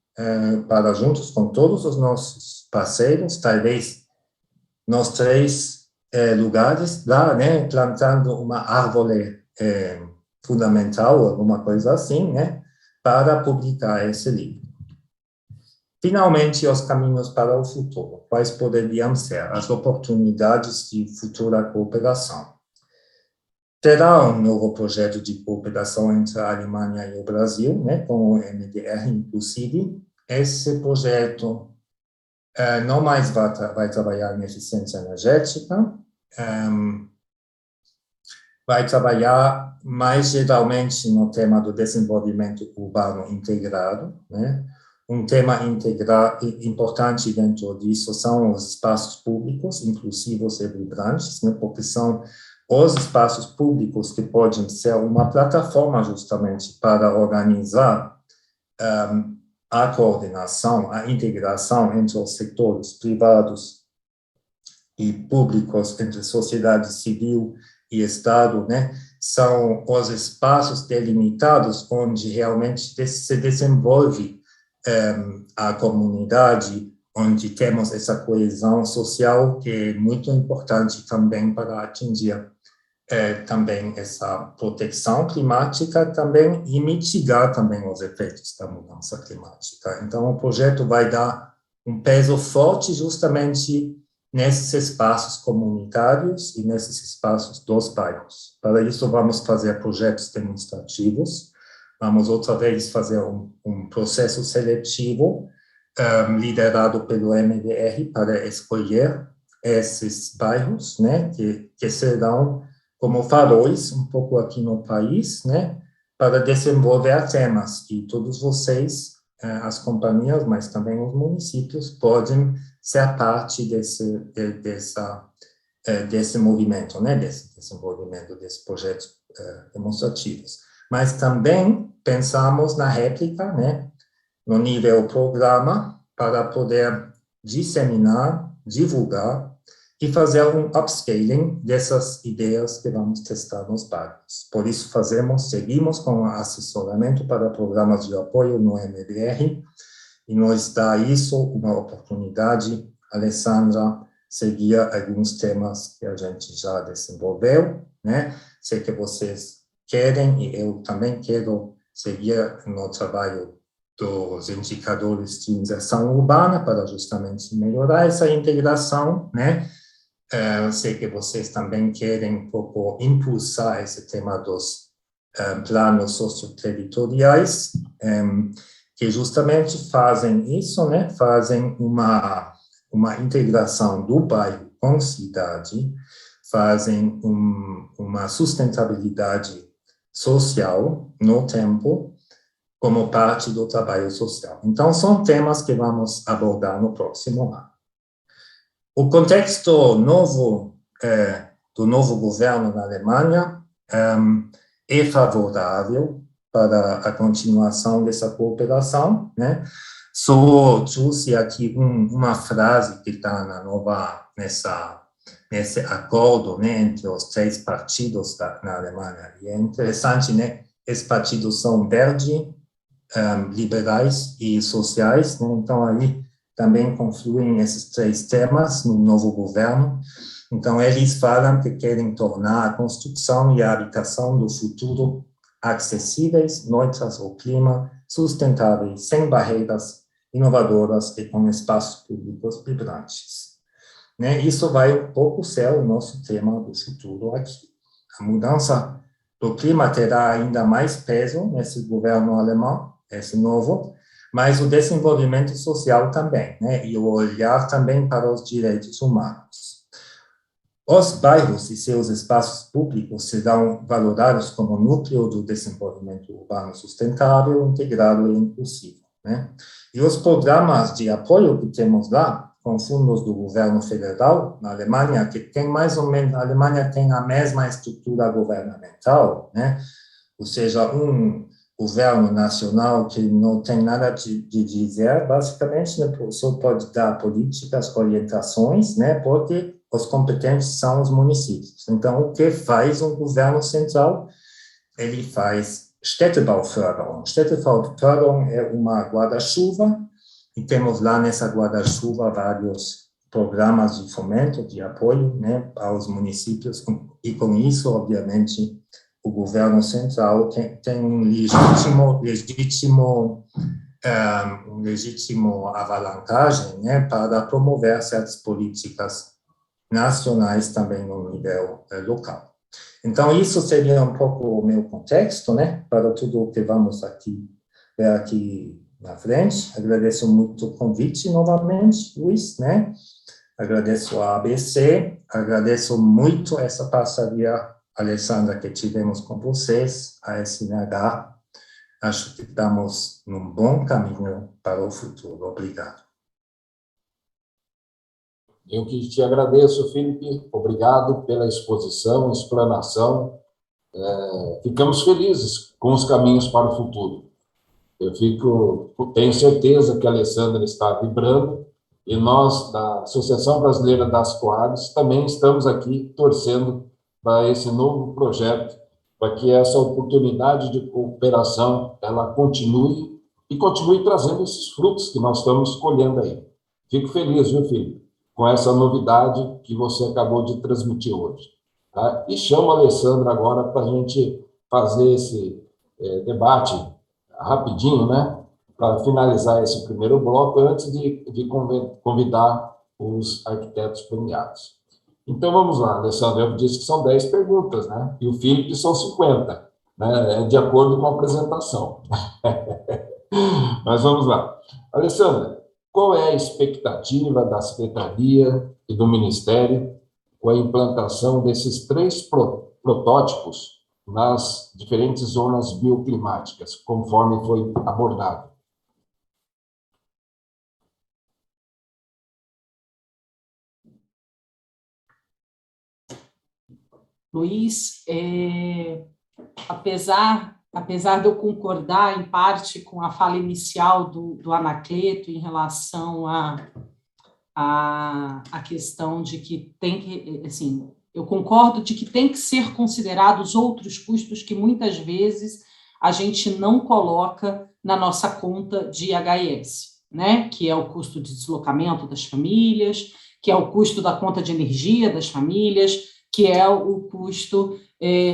para, juntos com todos os nossos parceiros, talvez nos 3 lugares lá, né, plantando uma árvore fundamental, alguma coisa assim, né, para publicar esse livro. Finalmente, os caminhos para o futuro. Quais poderiam ser as oportunidades de futura cooperação? Terá um novo projeto de cooperação entre a Alemanha e o Brasil, né, com o MDR, inclusive. Esse projeto não mais vai trabalhar em eficiência energética, vai trabalhar mais geralmente no tema do desenvolvimento urbano integrado, né? Um tema importante dentro disso são os espaços públicos, inclusivos e vibrantes, né? Porque são os espaços públicos que podem ser uma plataforma justamente para organizar a coordenação, a integração entre os setores privados e públicos, entre sociedade civil e Estado, né? São os espaços delimitados onde realmente se desenvolve a comunidade, onde temos essa coesão social que é muito importante também para atingir também essa proteção climática também e mitigar também os efeitos da mudança climática. Então, o projeto vai dar um peso forte justamente nesses espaços comunitários e nesses espaços dos bairros. Para isso, vamos fazer projetos demonstrativos, vamos outra vez fazer um processo seletivo liderado pelo MDR para escolher esses bairros, né, que serão como faróis um pouco aqui no país, né, para desenvolver temas que todos vocês, as companhias, mas também os municípios, podem ser parte desse movimento, né, desse desenvolvimento desses projetos demonstrativos. Mas também pensamos na réplica, né, no nível programa, para poder disseminar, divulgar e fazer um upscaling dessas ideias que vamos testar nos bairros. Por isso, seguimos com o assessoramento para programas de apoio no MDR, e nos dá isso uma oportunidade, Alessandra, seguir alguns temas que a gente já desenvolveu, né? Sei que vocês querem, e eu também quero seguir no trabalho dos indicadores de inserção urbana para justamente melhorar essa integração, né? Sei que vocês também querem um pouco impulsar esse tema dos planos socioterritoriais, que justamente fazem isso, né? Fazem uma integração do bairro com cidade, fazem uma sustentabilidade social no tempo, como parte do trabalho social. Então, são temas que vamos abordar no próximo ano. O contexto novo do novo governo na Alemanha é favorável para a continuação dessa cooperação, né? Só trouxe aqui uma frase que está nesse acordo, né, entre os 3 partidos na Alemanha. E é interessante, né, esses partidos são verde, liberais e sociais, né? Então aí também confluem esses três temas no novo governo. Então eles falam que querem tornar a construção e a habitação do futuro acessíveis, neutras ao clima, sustentáveis, sem barreiras, inovadoras e com espaços públicos vibrantes. Né? Isso vai um pouco ser o nosso tema do futuro aqui. A mudança do clima terá ainda mais peso nesse governo alemão, esse novo, mas o desenvolvimento social também, né? E o olhar também para os direitos humanos. Os bairros e seus espaços públicos serão valorados como núcleo do desenvolvimento urbano sustentável, integrado e inclusivo, né? E os programas de apoio que temos lá, com fundos do governo federal, na Alemanha, que tem mais ou menos, a Alemanha tem a mesma estrutura governamental, né? Ou seja, um governo nacional que não tem nada de dizer, basicamente, né, só pode dar políticas, orientações, né, porque os competentes são os municípios. Então, o que faz um governo central? Ele faz Städtebauförderung. Städtebauförderung é uma guarda-chuva, e temos lá nessa guarda-chuva vários programas de fomento, de apoio, né, aos municípios, e com isso, obviamente, o governo central tem um legítimo alavancagem, né, para promover certas políticas nacionais também no nível local. Então, isso seria um pouco o meu contexto, né, para tudo o que vamos ver aqui na frente. Agradeço muito o convite novamente, Luiz, né, agradeço a ABC, agradeço muito essa parceria, Alessandra, que tivemos com vocês, a SNH. Acho que estamos num bom caminho para o futuro. Obrigado. Eu que te agradeço, Felipe. Obrigado pela exposição, explanação. Ficamos felizes com os caminhos para o futuro. Tenho certeza que a Alessandra está vibrando e nós, da Associação Brasileira das Coares, também estamos aqui torcendo para esse novo projeto, para que essa oportunidade de cooperação ela continue trazendo esses frutos que nós estamos colhendo aí. Fico feliz, viu, Felipe, com essa novidade que você acabou de transmitir hoje. Tá? E chamo a Alessandra agora para a gente fazer esse debate rapidinho, né, para finalizar esse primeiro bloco, antes de convidar os arquitetos premiados. Então, vamos lá, Alessandro, eu disse que são 10 perguntas, né? E o Felipe são 50, né? De acordo com a apresentação. Mas vamos lá. Alessandra, qual é a expectativa da Secretaria e do Ministério com a implantação desses 3 protótipos nas diferentes zonas bioclimáticas, conforme foi abordado? Luiz, apesar de eu concordar em parte com a fala inicial do Anacleto em relação à questão de que tem que, assim, eu concordo de que tem que ser considerados outros custos que muitas vezes a gente não coloca na nossa conta de IHS, né? Que é o custo de deslocamento das famílias, que é o custo da conta de energia das famílias, que é o custo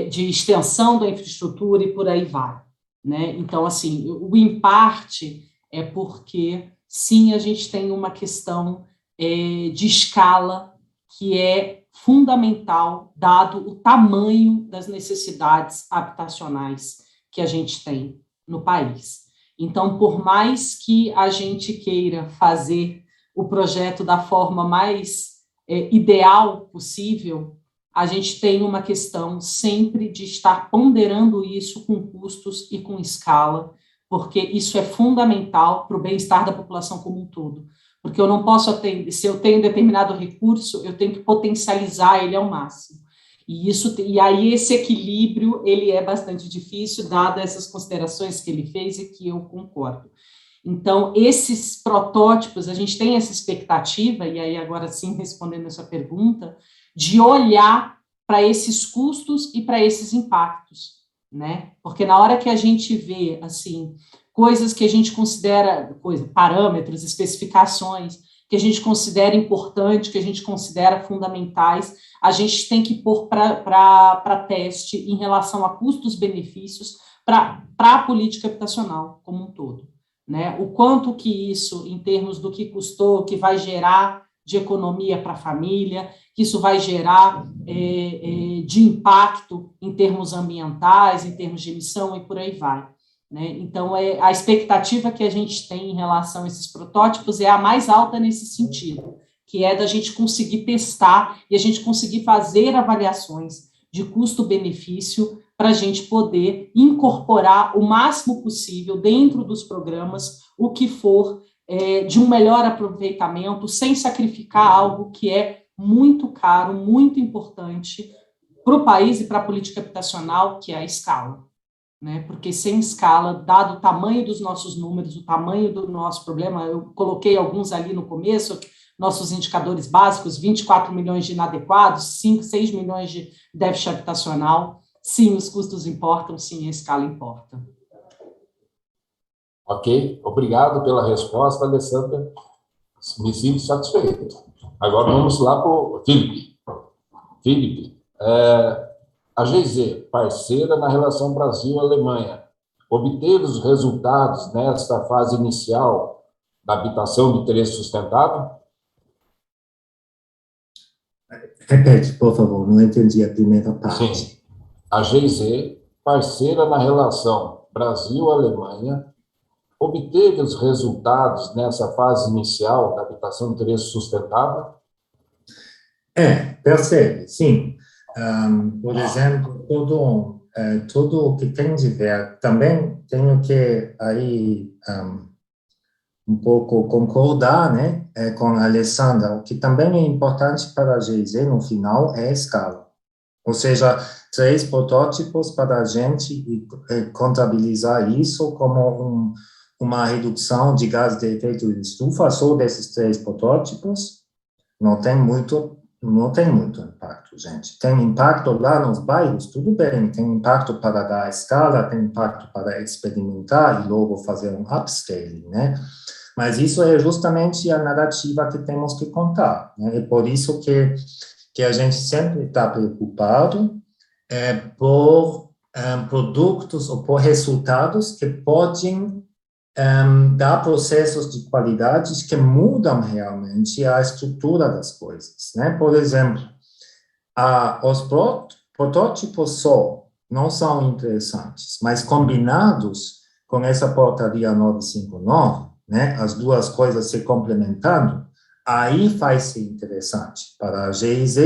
de extensão da infraestrutura e por aí vai, né? Então, assim, o em parte é porque, sim, a gente tem uma questão de escala que é fundamental, dado o tamanho das necessidades habitacionais que a gente tem no país. Então, por mais que a gente queira fazer o projeto da forma mais ideal possível, a gente tem uma questão sempre de estar ponderando isso com custos e com escala, porque isso é fundamental para o bem-estar da população como um todo. Porque eu não posso atender, se eu tenho determinado recurso, eu tenho que potencializar ele ao máximo. E aí esse equilíbrio, ele é bastante difícil, dado essas considerações que ele fez e que eu concordo. Então, esses protótipos, a gente tem essa expectativa, e aí agora sim, respondendo essa pergunta, de olhar para esses custos e para esses impactos, né? Porque na hora que a gente vê, assim, coisas que a gente considera, parâmetros, especificações, que a gente considera importante, que a gente considera fundamentais, a gente tem que pôr para teste em relação a custos-benefícios para a política habitacional como um todo, né? O quanto que isso, em termos do que custou, que vai gerar de economia para a família, que isso vai gerar de impacto em termos ambientais, em termos de emissão e por aí vai, né? Então, a expectativa que a gente tem em relação a esses protótipos é a mais alta nesse sentido, que é da gente conseguir testar e a gente conseguir fazer avaliações de custo-benefício para a gente poder incorporar o máximo possível dentro dos programas o que for de um melhor aproveitamento, sem sacrificar algo que é muito caro, muito importante para o país e para a política habitacional, que é a escala, né? Porque sem escala, dado o tamanho dos nossos números, o tamanho do nosso problema, eu coloquei alguns ali no começo, nossos indicadores básicos, 24 milhões de inadequados, 5, 6 milhões de déficit habitacional, sim, os custos importam, sim, a escala importa. Ok, obrigado pela resposta, Alessandra. Me sinto satisfeito. Agora vamos lá para o Felipe. Felipe, a GIZ, parceira na relação Brasil-Alemanha, obteve os resultados nesta fase inicial da habitação de interesse sustentável? Repete, por favor, não entendi a primeira parte. Sim. A GIZ, parceira na relação Brasil-Alemanha, obteve os resultados nessa fase inicial da habitação de interesse sustentável? Percebe, sim. Por exemplo, tudo o que tem de ver, também tenho que aí um pouco concordar, né, com a Alessandra. O que também é importante para a GIZ no final é a escala. Ou seja, 3 protótipos para a gente contabilizar isso como uma redução de gás de efeito de estufa só desses 3 protótipos, não tem muito impacto, gente. Tem impacto lá nos bairros, tudo bem, tem impacto para dar a escala, tem impacto para experimentar e logo fazer um upscaling, né? Mas isso é justamente a narrativa que temos que contar, né? É por isso que a gente sempre está preocupado por produtos ou por resultados que podem dar processos de qualidade que mudam realmente a estrutura das coisas, né? Por exemplo, os protótipos só não são interessantes, mas combinados com essa portaria 959, né? As duas coisas se complementando, aí faz ser interessante para a GIZ.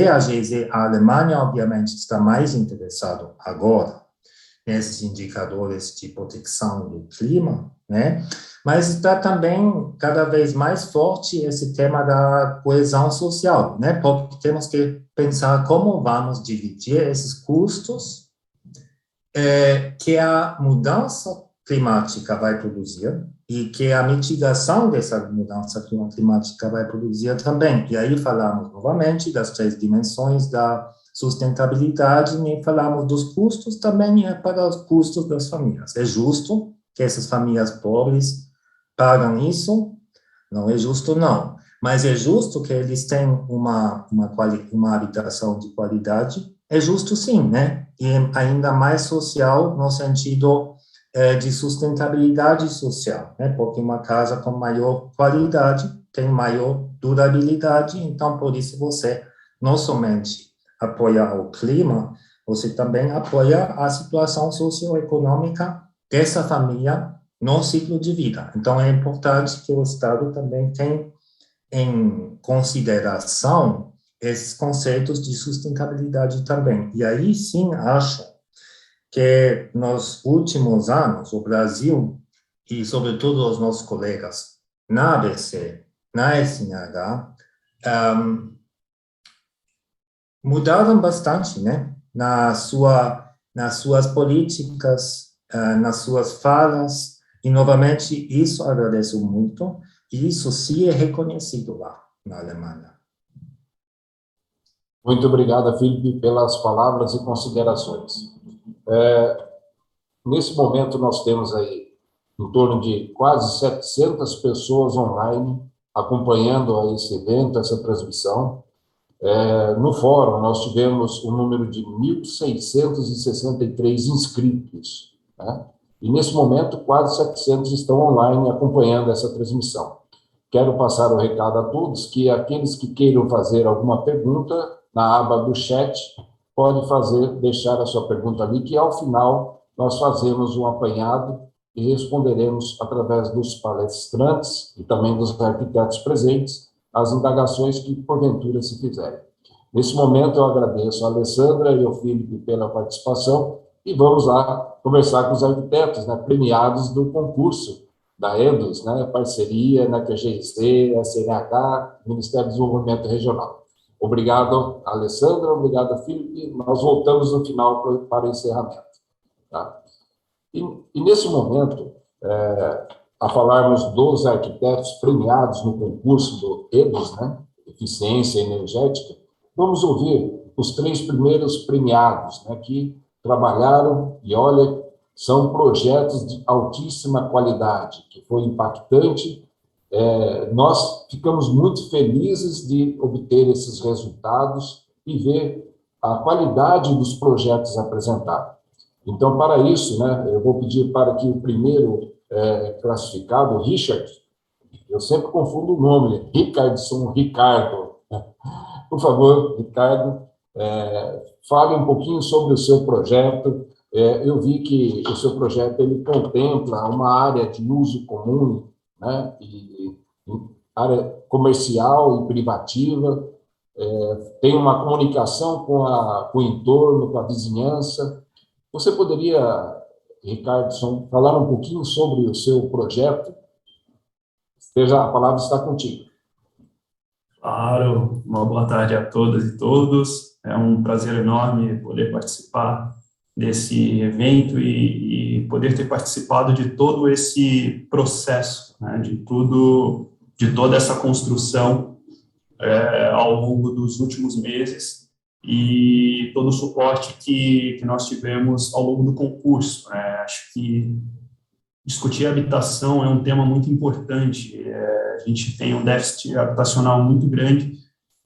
A Alemanha, obviamente, está mais interessado agora nesses indicadores de proteção do clima, né? Mas está também cada vez mais forte esse tema da coesão social, né? Porque temos que pensar como vamos dividir esses custos que a mudança climática vai produzir e que a mitigação dessa mudança climática vai produzir também. E aí falamos novamente das 3 dimensões da sustentabilidade, nem falamos dos custos, também para os custos das famílias. É justo que essas famílias pobres pagam isso? Não é justo, não. Mas é justo que eles tenham uma habitação de qualidade? É justo, sim, né? E ainda mais social no sentido de sustentabilidade social, né? Porque uma casa com maior qualidade tem maior durabilidade, então por isso você não somente apoia o clima, você também apoia a situação socioeconômica dessa família no ciclo de vida. Então, é importante que o Estado também tenha em consideração esses conceitos de sustentabilidade também. E aí, sim, acho que nos últimos anos, o Brasil, e sobretudo os nossos colegas na ABC, na SNH, mudaram bastante, né? Nas suas políticas, nas suas falas, e novamente isso agradeço muito, e isso sim é reconhecido lá na Alemanha. Muito obrigado, Felipe, pelas palavras e considerações. Nesse momento, nós temos aí em torno de quase 700 pessoas online acompanhando aí esse evento, essa transmissão. No fórum, nós tivemos um número de 1.663 inscritos, né? E, nesse momento, quase 700 estão online acompanhando essa transmissão. Quero passar o recado a todos que aqueles que queiram fazer alguma pergunta, na aba do chat, pode deixar a sua pergunta ali, que ao final nós fazemos um apanhado e responderemos através dos palestrantes e também dos arquitetos presentes as indagações que porventura se fizerem. Nesse momento eu agradeço a Alessandra e ao Felipe pela participação e vamos lá conversar com os arquitetos, né, premiados do concurso da EDUS, né, parceria, né, com a GIC, a SNH, Ministério do Desenvolvimento Regional. Obrigado, Alessandra, obrigado, Felipe. Nós voltamos no final para o encerramento. Tá? E nesse momento, a falarmos dos arquitetos premiados no concurso do EDUS, né, Eficiência Energética, vamos ouvir os 3 primeiros premiados, né, que trabalharam e, olha, são projetos de altíssima qualidade, que foi impactante. Nós ficamos muito felizes de obter esses resultados e ver a qualidade dos projetos apresentados. Então, para isso, né, eu vou pedir para que o primeiro classificado, o Richard, eu sempre confundo o nome, Richardson, Ricardo. Por favor, Ricardo, fale um pouquinho sobre o seu projeto. Eu vi que o seu projeto ele contempla uma área de uso comum, né, e área comercial e privativa, tem uma comunicação com o entorno, com a vizinhança. Você poderia, Richardson, falar um pouquinho sobre o seu projeto? A palavra está contigo. Claro, uma boa tarde a todas e todos. É um prazer enorme poder participar desse evento e poder ter participado de todo esse processo, né, de toda essa construção ao longo dos últimos meses e todo o suporte que nós tivemos ao longo do concurso. Acho que discutir habitação é um tema muito importante. A gente tem um déficit habitacional muito grande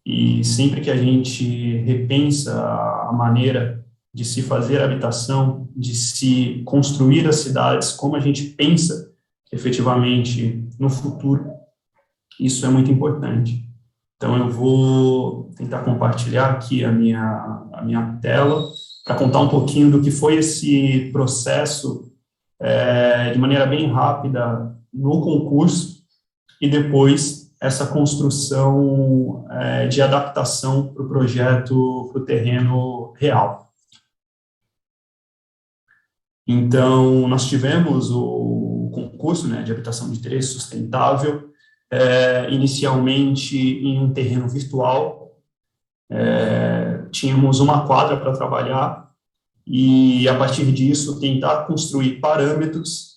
e sempre que a gente repensa a maneira de se fazer habitação, de se construir as cidades, como a gente pensa efetivamente no futuro, isso é muito importante. Então, eu vou tentar compartilhar aqui a minha tela para contar um pouquinho do que foi esse processo de maneira bem rápida no concurso e depois essa construção de adaptação para o projeto, para o terreno real. Então, nós tivemos o concurso, né, de habitação de interesse sustentável, inicialmente em um terreno virtual. Tínhamos uma quadra para trabalhar e, a partir disso, tentar construir parâmetros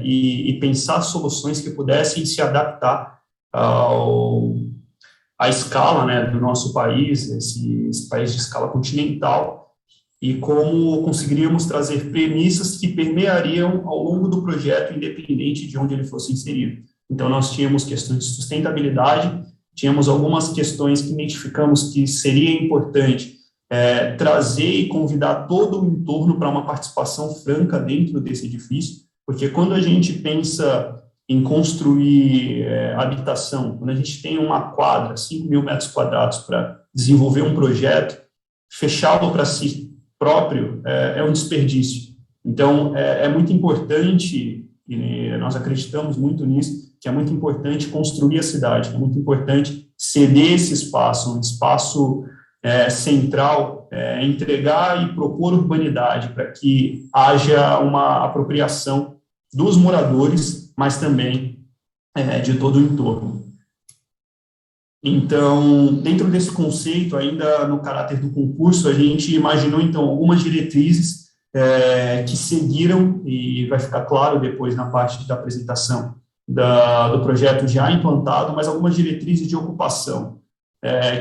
e pensar soluções que pudessem se adaptar à escala, né, do nosso país, esse país de escala continental, e como conseguiríamos trazer premissas que permeariam ao longo do projeto, independente de onde ele fosse inserido. Então, nós tínhamos questões de sustentabilidade, tínhamos algumas questões que identificamos que seria importante trazer e convidar todo o entorno para uma participação franca dentro desse edifício, porque quando a gente pensa em construir habitação, quando a gente tem uma quadra, 5.000 metros quadrados para desenvolver um projeto, fechá-lo para si próprio é um desperdício. Então, é muito importante, e nós acreditamos muito nisso, que é muito importante construir a cidade, que é muito importante ceder esse espaço, um espaço central, entregar e propor urbanidade para que haja uma apropriação dos moradores, mas também de todo o entorno. Então, dentro desse conceito, ainda no caráter do concurso, a gente imaginou, então, algumas diretrizes que seguiram, e vai ficar claro depois na parte da apresentação do projeto já implantado, mas algumas diretrizes de ocupação,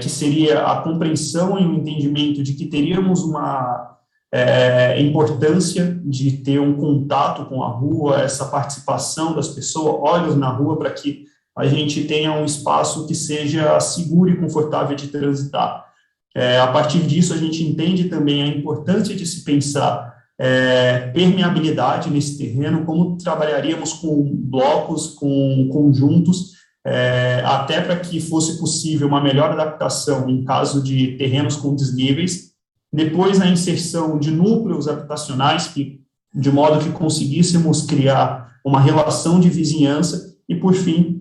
que seria a compreensão e o entendimento de que teríamos uma a importância de ter um contato com a rua, essa participação das pessoas, olhos na rua, para que a gente tenha um espaço que seja seguro e confortável de transitar. A partir disso, a gente entende também a importância de se pensar permeabilidade nesse terreno, como trabalharíamos com blocos, com conjuntos, até para que fosse possível uma melhor adaptação em caso de terrenos com desníveis. Depois, a inserção de núcleos habitacionais, de modo que conseguíssemos criar uma relação de vizinhança. E, por fim,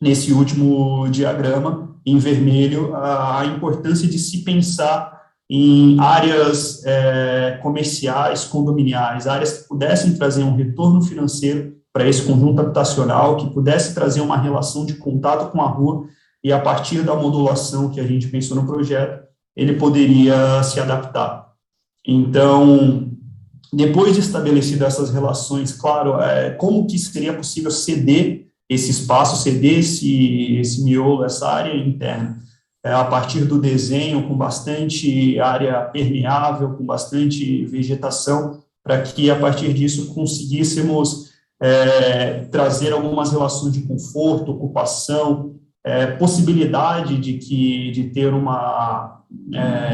nesse último diagrama, em vermelho, a importância de se pensar em áreas comerciais, condominiais, áreas que pudessem trazer um retorno financeiro para esse conjunto habitacional, que pudesse trazer uma relação de contato com a rua, e a partir da modulação que a gente pensou no projeto, ele poderia se adaptar. Então, depois de estabelecido essas relações, claro, como que seria possível ceder esse espaço, ceder esse miolo, essa área interna, a partir do desenho, com bastante área permeável, com bastante vegetação, para que, a partir disso, conseguíssemos trazer algumas relações de conforto, ocupação, possibilidade de ter uma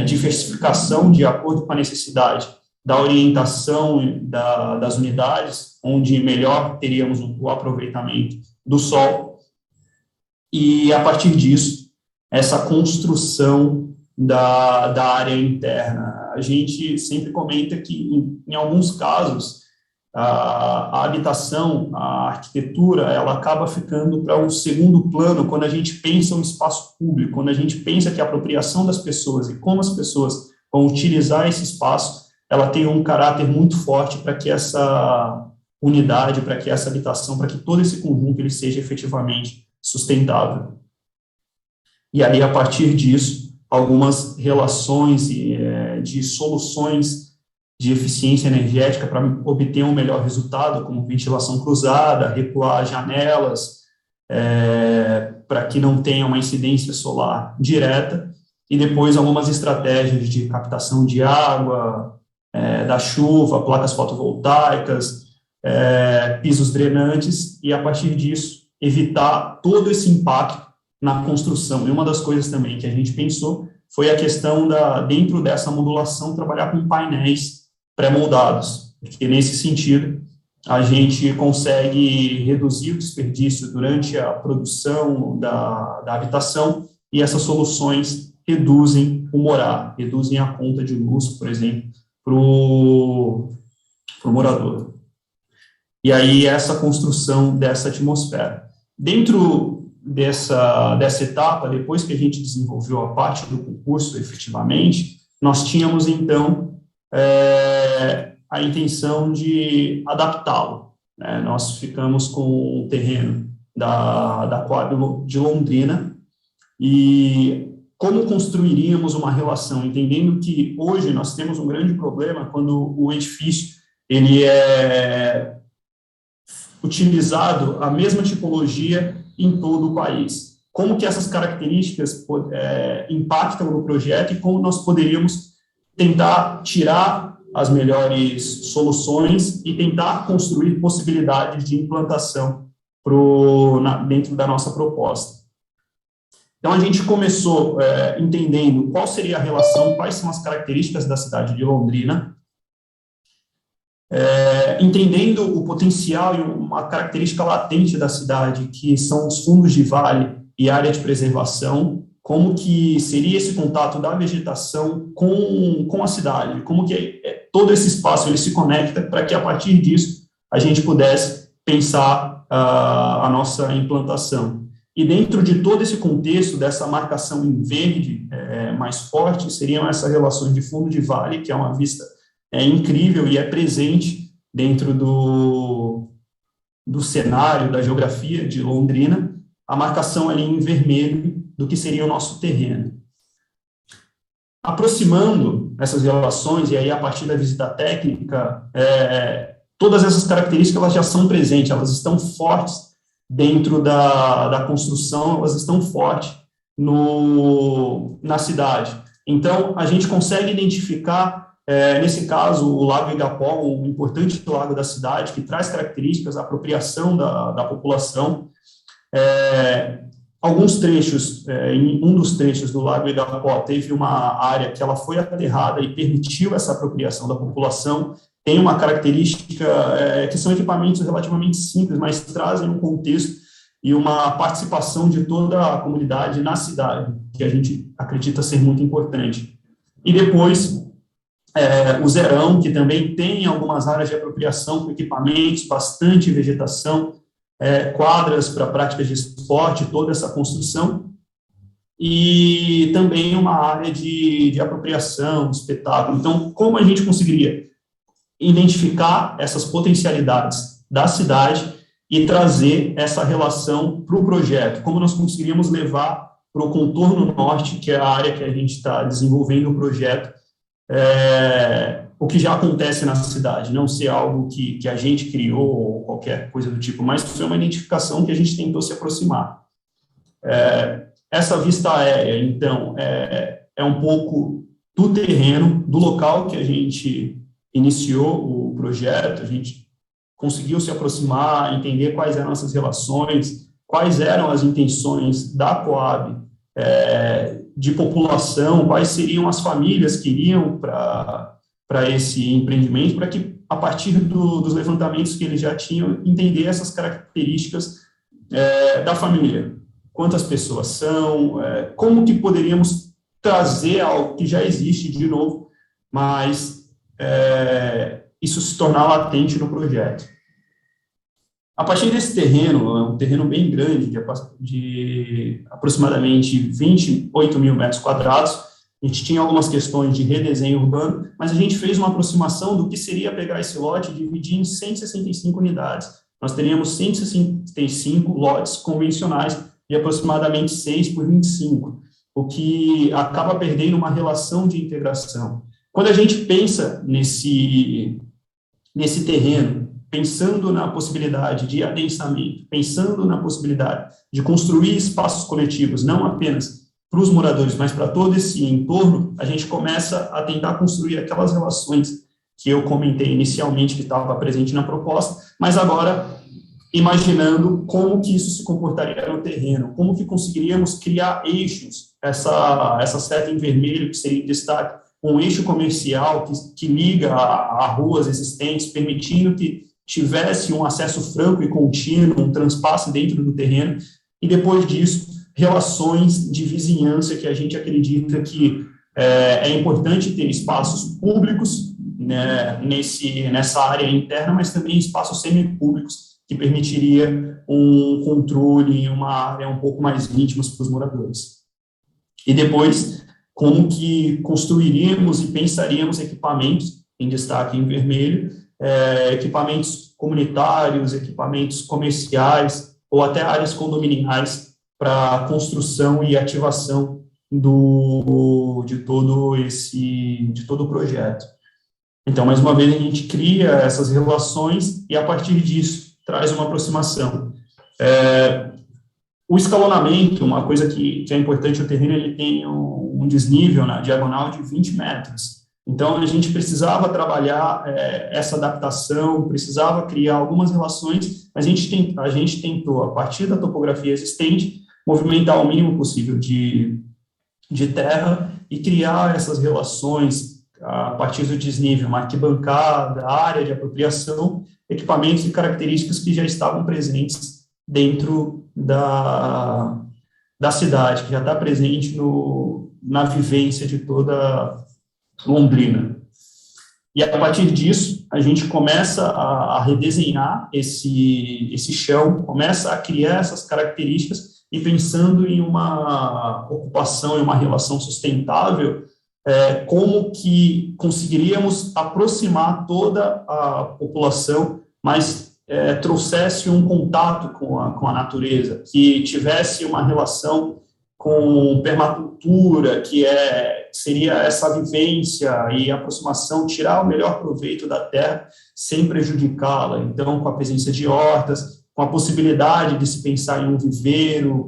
diversificação de acordo com a necessidade da orientação das unidades, onde melhor teríamos o aproveitamento do sol, e, a partir disso, essa construção da área interna. A gente sempre comenta que, em alguns casos, a habitação, a arquitetura, ela acaba ficando para um segundo plano quando a gente pensa um espaço público, quando a gente pensa que a apropriação das pessoas e como as pessoas vão utilizar esse espaço, ela tem um caráter muito forte para que essa unidade, para que essa habitação, para que todo esse conjunto ele seja efetivamente sustentável. E aí, a partir disso, algumas relações de soluções de eficiência energética para obter um melhor resultado, como ventilação cruzada, recuar janelas, para que não tenha uma incidência solar direta, e depois algumas estratégias de captação de água, da chuva, placas fotovoltaicas, pisos drenantes, e, a partir disso, evitar todo esse impacto na construção. E uma das coisas também que a gente pensou foi a questão dentro dessa modulação, trabalhar com painéis pré-moldados, porque, nesse sentido, a gente consegue reduzir o desperdício durante a produção da habitação, e essas soluções reduzem o morar, reduzem a conta de luz, por exemplo, para o morador. E aí, essa construção dessa atmosfera. Dentro dessa etapa, depois que a gente desenvolveu a parte do concurso, efetivamente, nós tínhamos, então, a intenção de adaptá-lo. Nós ficamos com o terreno da Coab de Londrina, e como construiríamos uma relação, entendendo que hoje nós temos um grande problema quando o edifício ele é utilizado a mesma tipologia em todo o país. Como que essas características impactam no projeto, e como nós poderíamos tentar tirar as melhores soluções e tentar construir possibilidades de implantação dentro da nossa proposta. Então, a gente começou entendendo qual seria a relação, quais são as características da cidade de Londrina, entendendo o potencial e uma característica latente da cidade, que são os fundos de vale e área de preservação, como que seria esse contato da vegetação com a cidade, como que todo esse espaço ele se conecta, para que, a partir disso, a gente pudesse pensar a nossa implantação. E, dentro de todo esse contexto, dessa marcação em verde mais forte, seriam essas relações de fundo de vale, que é uma vista incrível e é presente dentro do cenário, da geografia de Londrina, a marcação ali em vermelho do que seria o nosso terreno. Aproximando essas relações, e aí, a partir da visita técnica, todas essas características elas já são presentes, elas estão fortes dentro da construção, elas estão fortes na cidade. Então, a gente consegue identificar Nesse caso, o Lago Igapó, um importante lago da cidade, que traz características da apropriação da população. Alguns trechos, em um dos trechos do Lago Igapó, teve uma área que ela foi aterrada e permitiu essa apropriação da população. Tem uma característica que são equipamentos relativamente simples, mas trazem um contexto e uma participação de toda a comunidade na cidade, que a gente acredita ser muito importante. E depois, o Zerão, que também tem algumas áreas de apropriação com equipamentos, bastante vegetação, quadras para práticas de esporte, toda essa construção, e também uma área de apropriação, de espetáculo. Então, como a gente conseguiria identificar essas potencialidades da cidade e trazer essa relação para o projeto? Como nós conseguiríamos levar para o contorno norte, que é a área que a gente está desenvolvendo o projeto, o que já acontece na cidade, não ser algo que a gente criou ou qualquer coisa do tipo, mas foi uma identificação que a gente tentou se aproximar. Essa vista aérea, então, é um pouco do terreno, do local que a gente iniciou o projeto, a gente conseguiu se aproximar, entender quais eram essas relações, quais eram as intenções da Coab, de população, quais seriam as famílias que iriam para esse empreendimento, para que, a partir dos levantamentos que eles já tinham, entender essas características da família. Quantas pessoas são, como que poderíamos trazer algo que já existe de novo, mas isso se tornar latente no projeto. A partir desse terreno, um terreno bem grande, de aproximadamente 28 mil metros quadrados, a gente tinha algumas questões de redesenho urbano, mas a gente fez uma aproximação do que seria pegar esse lote e dividir em 165 unidades. Nós teríamos 165 lotes convencionais de aproximadamente 6 por 25, o que acaba perdendo uma relação de integração. Quando a gente pensa nesse terreno, pensando na possibilidade de adensamento, pensando na possibilidade de construir espaços coletivos, não apenas para os moradores, mas para todo esse entorno, a gente começa a tentar construir aquelas relações que eu comentei inicialmente, que estava presente na proposta, mas agora imaginando como que isso se comportaria no terreno, como que conseguiríamos criar eixos, essa seta em vermelho, que seria em destaque, um eixo comercial que liga a ruas existentes, permitindo que tivesse um acesso franco e contínuo, um transpasse dentro do terreno, e depois disso, relações de vizinhança, que a gente acredita que é importante ter espaços públicos, né, nessa área interna, mas também espaços semipúblicos, que permitiria um controle em uma área um pouco mais íntima para os moradores. E depois, como que construiríamos e pensaríamos equipamentos, em destaque em vermelho, equipamentos comunitários, equipamentos comerciais, ou até áreas condominiais para construção e ativação de todo o projeto. Então, mais uma vez, a gente cria essas relações e, a partir disso, traz uma aproximação. O escalonamento, uma coisa que é importante, o terreno ele tem um desnível na diagonal de 20 metros. Então, a gente precisava trabalhar essa adaptação, precisava criar algumas relações, mas a gente tentou, a partir da topografia existente, movimentar o mínimo possível de terra e criar essas relações a partir do desnível, uma arquibancada, área de apropriação, equipamentos e características que já estavam presentes dentro da cidade, que já está presente na vivência de toda Londrina. E, a partir disso, a gente começa a redesenhar esse chão, começa a criar essas características e, pensando em uma ocupação e uma relação sustentável, como que conseguiríamos aproximar toda a população, mas trouxesse um contato com a natureza, que tivesse uma relação com permacultura, que seria essa vivência e aproximação, tirar o melhor proveito da terra sem prejudicá-la. Então, com a presença de hortas, com a possibilidade de se pensar em um viveiro,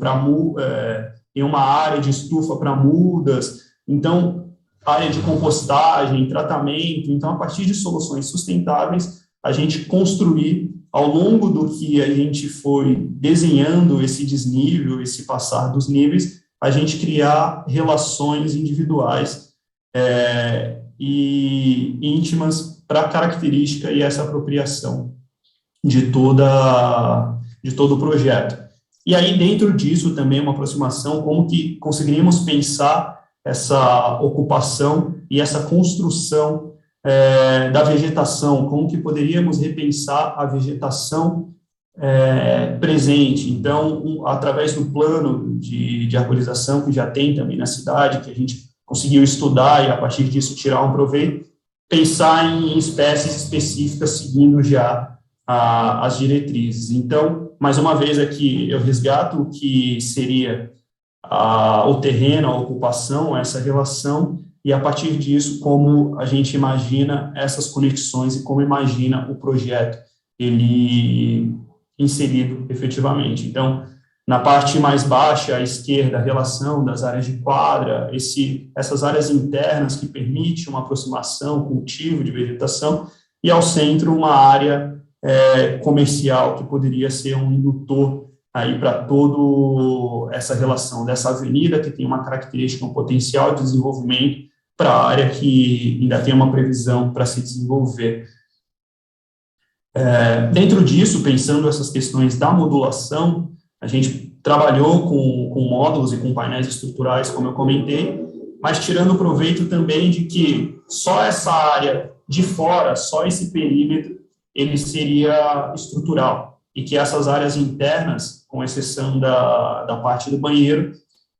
em uma área de estufa para mudas. Então, área de compostagem, tratamento. Então, a partir de soluções sustentáveis, a gente construir, ao longo do que a gente foi desenhando esse desnível, esse passar dos níveis, a gente criar relações individuais e íntimas para a característica e essa apropriação de todo o projeto. E aí, dentro disso, também uma aproximação, como que conseguiríamos pensar essa ocupação e essa construção da vegetação, como que poderíamos repensar a vegetação presente. Então, através do plano de arborização que já tem também na cidade, que a gente conseguiu estudar e, a partir disso, tirar um proveito, pensar em espécies específicas seguindo já as diretrizes. Então, mais uma vez aqui, eu resgato o que seria o terreno, a ocupação, essa relação, e a partir disso, como a gente imagina essas conexões e como imagina o projeto, ele inserido efetivamente. Então, na parte mais baixa, à esquerda, a relação das áreas de quadra, essas áreas internas que permitem uma aproximação, cultivo de vegetação, e ao centro, uma área comercial que poderia ser um indutor aí para toda essa relação dessa avenida, que tem uma característica, um potencial de desenvolvimento para a área que ainda tem uma previsão para se desenvolver. Dentro disso, pensando essas questões da modulação, a gente trabalhou com módulos e com painéis estruturais, como eu comentei, mas tirando proveito também de que só essa área de fora, só esse perímetro, ele seria estrutural, e que essas áreas internas, com exceção da parte do banheiro,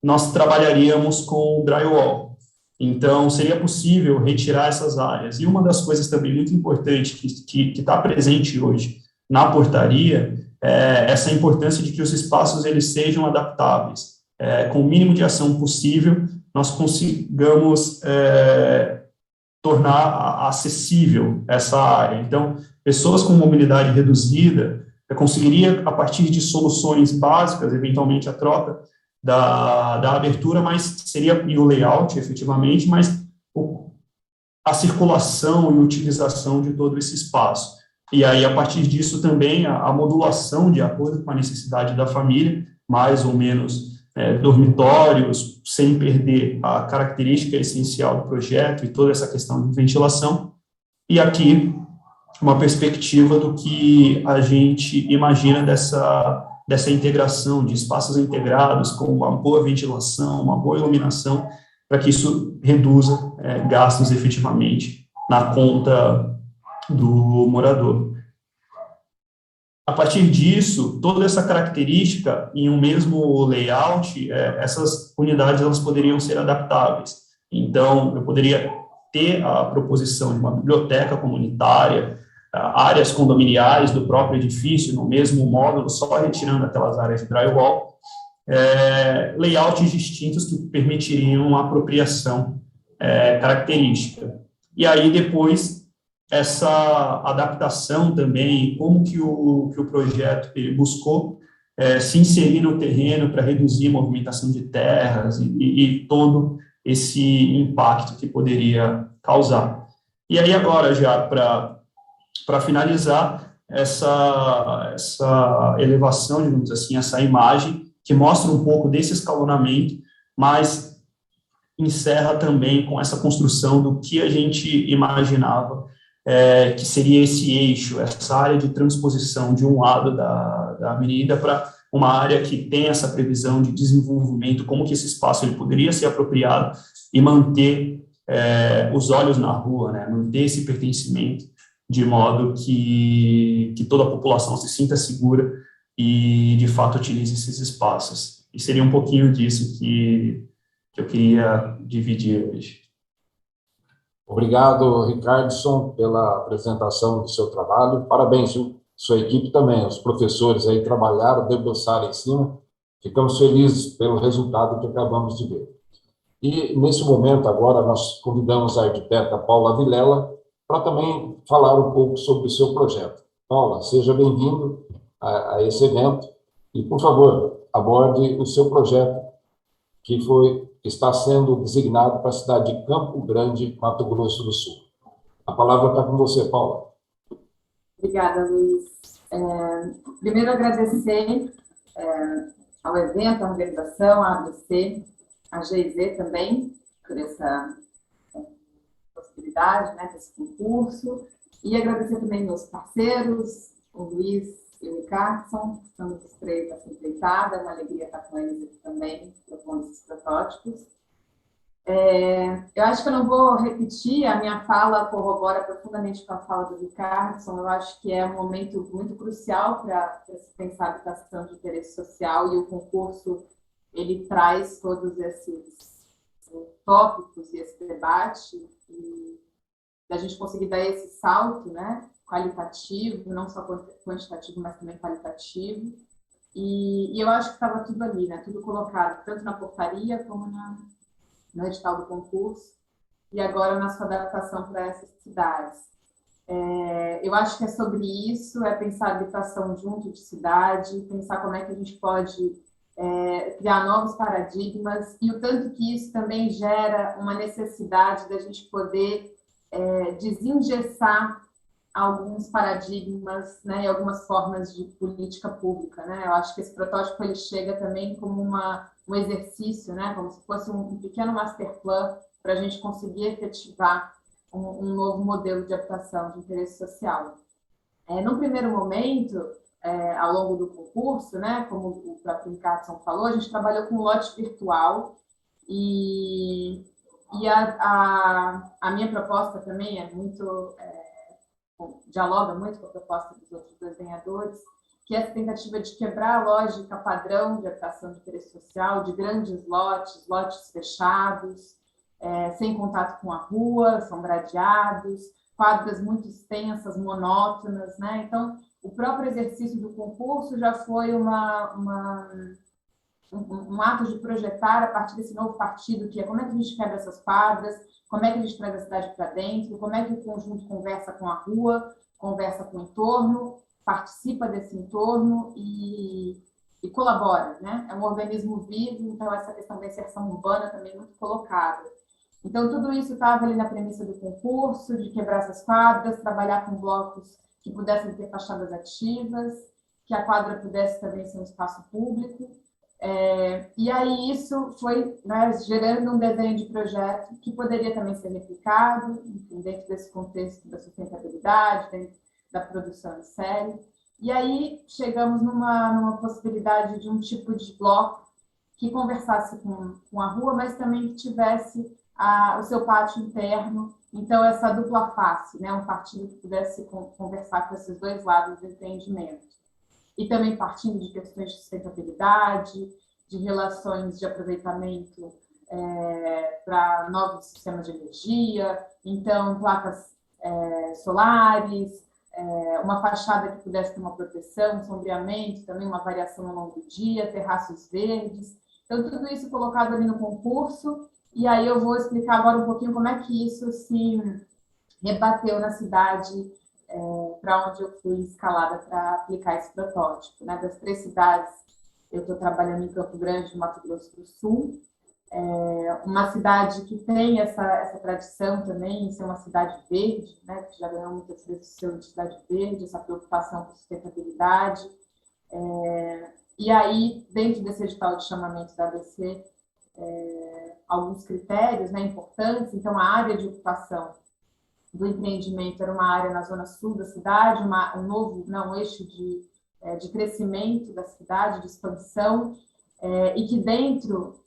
nós trabalharíamos com drywall. Então, seria possível retirar essas áreas. E uma das coisas também muito importante que está presente hoje na portaria é essa importância de que os espaços eles sejam adaptáveis. Com o mínimo de ação possível, nós consigamos tornar acessível essa área. Então, pessoas com mobilidade reduzida conseguiria, a partir de soluções básicas, eventualmente a troca da abertura, mas seria e o layout, efetivamente, mas a circulação e utilização de todo esse espaço. E aí, a partir disso, também a modulação de acordo com a necessidade da família, mais ou menos dormitórios, sem perder a característica essencial do projeto e toda essa questão de ventilação. E aqui, uma perspectiva do que a gente imagina dessa integração de espaços integrados com uma boa ventilação, uma boa iluminação, para que isso reduza gastos efetivamente na conta do morador. A partir disso, toda essa característica em um mesmo layout, essas unidades elas poderiam ser adaptáveis. Então, eu poderia ter a proposição de uma biblioteca comunitária, áreas condominiais do próprio edifício, no mesmo módulo, só retirando aquelas áreas de drywall, layouts distintos que permitiriam uma apropriação característica. E aí, depois, essa adaptação também, como que o projeto ele buscou se inserir no terreno para reduzir a movimentação de terras e todo esse impacto que poderia causar. E aí, agora, já para finalizar, essa elevação, digamos assim, essa imagem, que mostra um pouco desse escalonamento, mas encerra também com essa construção do que a gente imaginava que seria esse eixo, essa área de transposição de um lado da avenida para uma área que tem essa previsão de desenvolvimento, como que esse espaço ele poderia ser apropriado e manter os olhos na rua, né, manter esse pertencimento, de modo que toda a população se sinta segura e, de fato, utilize esses espaços. E seria um pouquinho disso que eu queria dividir hoje. Obrigado, Ricardson, pela apresentação do seu trabalho. Parabéns, viu? Sua equipe também, os professores aí trabalharam, debruçaram em cima. Ficamos felizes pelo resultado que acabamos de ver. E, nesse momento, agora, nós convidamos a arquiteta Paula Vilela para também falar um pouco sobre o seu projeto. Paula, seja bem-vindo a esse evento e, por favor, aborde o seu projeto, está sendo designado para a cidade de Campo Grande, Mato Grosso do Sul. A palavra está com você, Paula. Obrigada, Luiz. Primeiro, agradecer ao evento, à organização, à ABC, à GIZ também, por essa possibilidade, né, desse concurso, e agradecer também meus parceiros, o Luiz e o Ricardo, que estamos os três nessa empreitada, é uma alegria estar com eles aqui também, propondo esses protótipos. Eu acho que eu não vou repetir, a minha fala corrobora profundamente com a fala do Ricardo. Eu acho que é um momento muito crucial para se pensar a habitação de interesse social, e o concurso ele traz todos esses tópicos e esse debate, e da gente conseguir dar esse salto, né, qualitativo, não só quantitativo, mas também qualitativo. E eu acho que estava tudo ali, né, tudo colocado, tanto na portaria como no edital do concurso, e agora na sua adaptação para essas cidades. Eu acho que é sobre isso, é pensar habitação junto de cidade, pensar como é que a gente pode criar novos paradigmas, e o tanto que isso também gera uma necessidade da gente poder desengessar alguns paradigmas, né, e algumas formas de política pública, né? Eu acho que esse protótipo ele chega também como um exercício, né, como se fosse um pequeno master plan para a gente conseguir efetivar um novo modelo de habitação de interesse social. No primeiro momento, ao longo do concurso, né, como o próprio Ricardo falou, a gente trabalhou com lote virtual, e a minha proposta também é muito dialoga muito com a proposta dos outros desenhadores, que é essa tentativa de quebrar a lógica padrão de habitação de interesse social, de grandes lotes fechados, sem contato com a rua, são gradeados, quadras muito extensas, monótonas, né? Então, o próprio exercício do concurso já foi um ato de projetar a partir desse novo partido, que é como é que a gente quebra essas quadras, como é que a gente traz a cidade para dentro, como é que o conjunto conversa com a rua, conversa com o entorno, participa desse entorno e colabora, né? É um organismo vivo, então essa questão da inserção urbana também é muito colocada. Então, tudo isso estava ali na premissa do concurso, de quebrar essas quadras, trabalhar com blocos que pudessem ter fachadas ativas, que a quadra pudesse também ser um espaço público. E aí isso foi, né, gerando um desenho de projeto que poderia também ser replicado, enfim, dentro desse contexto da sustentabilidade, dentro da produção em série. E aí chegamos numa possibilidade de um tipo de bloco que conversasse com a rua, mas também que tivesse o seu pátio interno. Então, essa dupla face, né, um partido que pudesse conversar com esses dois lados do empreendimento. E também partindo de questões de sustentabilidade, de relações de aproveitamento para novos sistemas de energia, então placas solares, uma fachada que pudesse ter uma proteção, um sombreamento, também uma variação ao longo do dia, terraços verdes. Então, tudo isso colocado ali no concurso, e aí eu vou explicar agora um pouquinho como é que isso se rebateu na cidade, para onde eu fui escalada para aplicar esse protótipo, né? Das 3 cidades, eu estou trabalhando em Campo Grande, no Mato Grosso do Sul, uma cidade que tem essa tradição também em ser uma cidade verde, né? Que já ganhou muitas vezes o selo de cidade verde, essa preocupação com sustentabilidade. E aí, dentro desse edital de chamamento da ABC, alguns critérios, né, importantes. Então, a área de ocupação do empreendimento era uma área na zona sul da cidade, um eixo de crescimento da cidade, de expansão, e que dentro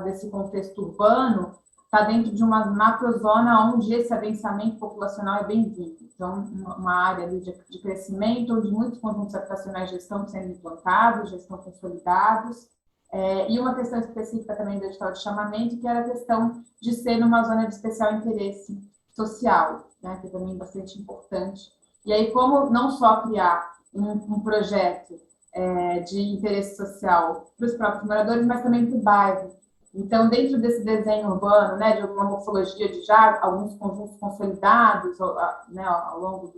desse contexto urbano está dentro de uma macrozona onde esse adensamento populacional é bem-vindo. Então, uma área ali de crescimento, onde muitos conjuntos habitacionais já estão sendo implantados, já estão consolidados, e uma questão específica também do edital de chamamento, que era a questão de ser numa zona de especial interesse social, né, que é também bastante importante. E aí, como não só criar um projeto de interesse social para os próprios moradores, mas também para o bairro. Então, dentro desse desenho urbano, né, de alguma morfologia de já alguns conjuntos consolidados, né, ao longo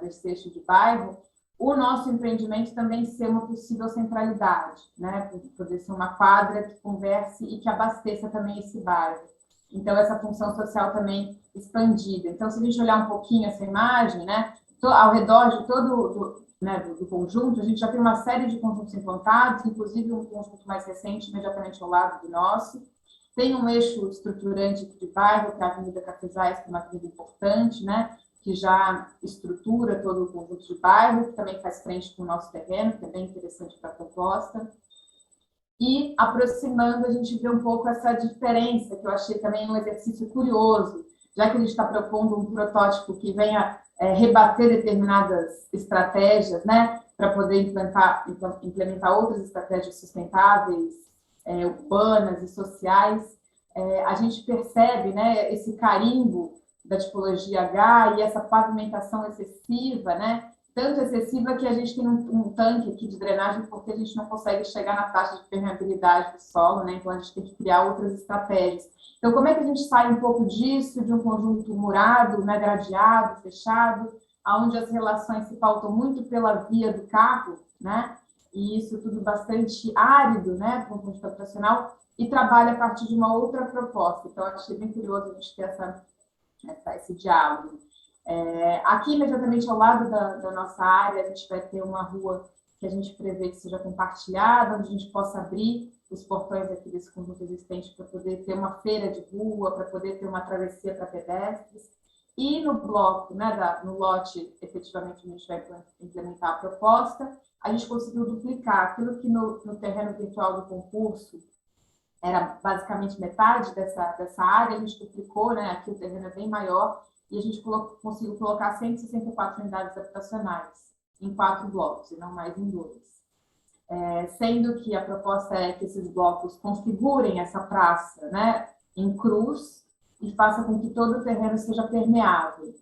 desse eixo de bairro, o nosso empreendimento também ser uma possível centralidade, né? Poder ser uma quadra que converse e que abasteça também esse bairro. Então, essa função social também expandida. Então, se a gente olhar um pouquinho essa imagem, né? Ao redor de todo do conjunto, a gente já tem uma série de conjuntos implantados, inclusive um conjunto mais recente, imediatamente ao lado do nosso. Tem um eixo estruturante de bairro, que é a Avenida Cafezais, que é uma avenida importante, né? Que já estrutura todo o conjunto de bairro, que também faz frente com o nosso terreno, que é bem interessante para a proposta. E, aproximando, a gente vê um pouco essa diferença, que eu achei também um exercício curioso, já que a gente está propondo um protótipo que venha rebater determinadas estratégias, né, para poder implementar outras estratégias sustentáveis, urbanas e sociais. A gente percebe, né, esse carimbo da tipologia H e essa pavimentação excessiva, né? Tanto excessiva que a gente tem um tanque aqui de drenagem porque a gente não consegue chegar na taxa de permeabilidade do solo, né? Então a gente tem que criar outras estratégias. Então, como é que a gente sai um pouco disso, de um conjunto murado, né, gradeado, fechado, onde as relações se pautam muito pela via do carro, né? E isso tudo bastante árido, né, para o conjunto habitacional, e trabalha a partir de uma outra proposta. Então, eu achei bem curioso a gente ter esse diálogo. Aqui, imediatamente ao lado da nossa área, a gente vai ter uma rua que a gente prevê que seja compartilhada, onde a gente possa abrir os portões aqui desse conjunto existente para poder ter uma feira de rua, para poder ter uma travessia para pedestres. E no bloco, né, no lote, efetivamente, a gente vai implementar a proposta, a gente conseguiu duplicar aquilo que no terreno virtual do concurso era basicamente metade dessa área, a gente duplicou, né, aqui o terreno é bem maior, e a gente conseguiu colocar 164 unidades habitacionais em 4 blocos, e não mais em 2. Sendo que a proposta é que esses blocos configurem essa praça, né, em cruz e faça com que todo o terreno seja permeável,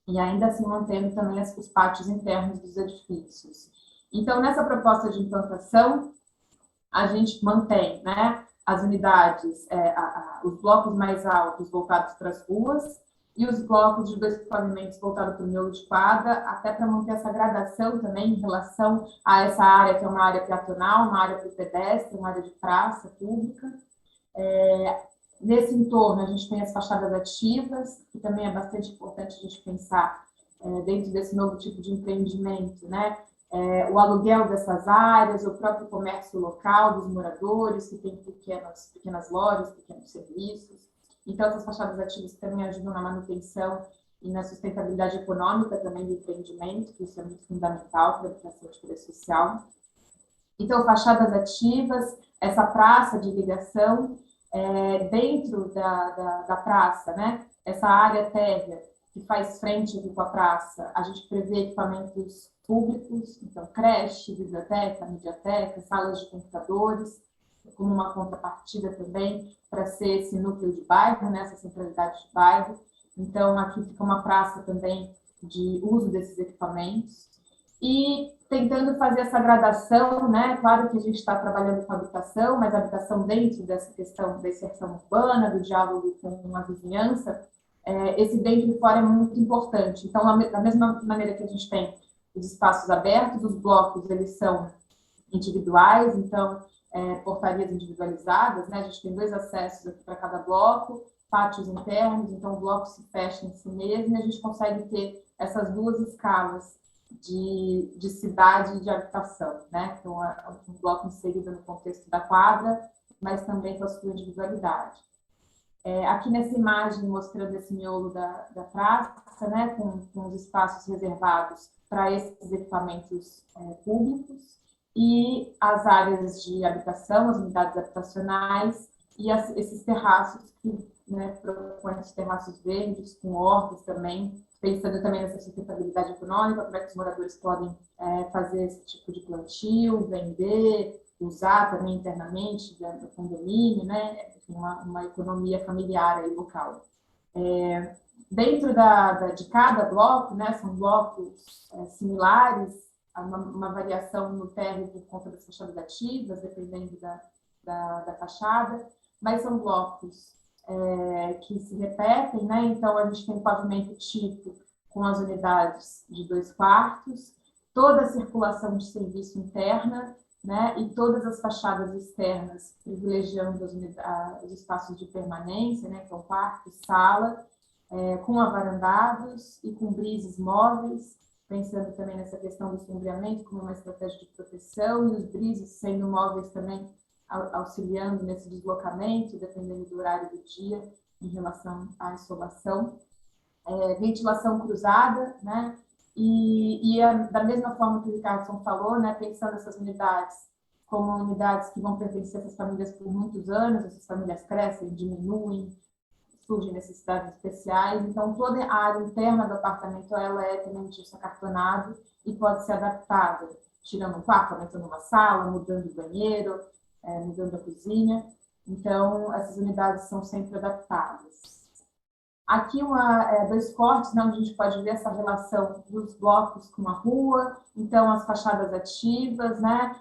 e ainda assim mantendo também os pátios internos dos edifícios. Então, nessa proposta de implantação, a gente mantém, né, as unidades, os blocos mais altos voltados para as ruas e os blocos de 2 pavimentos voltados para o miolo de quadra, até para manter essa gradação também em relação a essa área que é uma área peatonal, uma área para o pedestre, uma área de praça pública. Nesse entorno, a gente tem as fachadas ativas, que também é bastante importante a gente pensar dentro desse novo tipo de empreendimento, né? O aluguel dessas áreas, o próprio comércio local dos moradores, que tem pequenas lojas, pequenos serviços. Então, essas fachadas ativas também ajudam na manutenção e na sustentabilidade econômica também do empreendimento, que isso é muito fundamental para a habitação de interesse social. Então, fachadas ativas, essa praça de ligação, dentro da praça, né? Essa área térrea que faz frente aqui com a praça, a gente prevê equipamentos públicos, então creche, biblioteca, mediateca, salas de computadores, como uma contrapartida também para ser esse núcleo de bairro, né, essa centralidade de bairro. Então, aqui fica uma praça também de uso desses equipamentos. E tentando fazer essa gradação, né, claro que a gente está trabalhando com habitação, mas a habitação dentro dessa questão da inserção urbana, do diálogo com a vizinhança, esse dentro e fora é muito importante. Então, da mesma maneira que a gente tem os espaços abertos, os blocos, eles são individuais, então, portarias individualizadas, né? A gente tem 2 acessos aqui para cada bloco, pátios internos, então o bloco se fecha em si mesmo e a gente consegue ter essas 2 escalas de cidade e de habitação, né? Então, um bloco inserido no contexto da quadra, mas também com a sua individualidade. Aqui nessa imagem, mostrando esse miolo da praça, né? Com os espaços reservados para esses equipamentos públicos e as áreas de habitação, as unidades habitacionais e esses terraços que, né, propõem os terraços verdes com hortas também, pensando também nessa sustentabilidade econômica, como é que os moradores podem fazer esse tipo de plantio, vender, usar também internamente do condomínio, né? Uma economia familiar aí local. Dentro de cada bloco, né, são blocos similares, há uma variação no térreo por conta das fachadas ativas, dependendo da fachada, mas são blocos que se repetem, né? Então, a gente tem um pavimento tipo com as unidades de 2 quartos, toda a circulação de serviço interna, né, e todas as fachadas externas, privilegiando os espaços de permanência, né, então quarto, sala, com avarandados e com brises móveis, pensando também nessa questão do sombreamento como uma estratégia de proteção, e os brises sendo móveis também auxiliando nesse deslocamento, dependendo do horário do dia, em relação à insolação. Ventilação cruzada, né? Da mesma forma que o Ricardo falou, né, pensando essas unidades como unidades que vão pertencer a essas famílias por muitos anos, essas famílias crescem, diminuem, surgem necessidades especiais, então toda a área interna do apartamento ela é também acartonado e pode ser adaptada, tirando um quarto, aumentando uma sala, mudando o banheiro, mudando a cozinha, então essas unidades são sempre adaptadas. Aqui dois cortes, né, onde a gente pode ver essa relação dos blocos com a rua, então as fachadas ativas, né,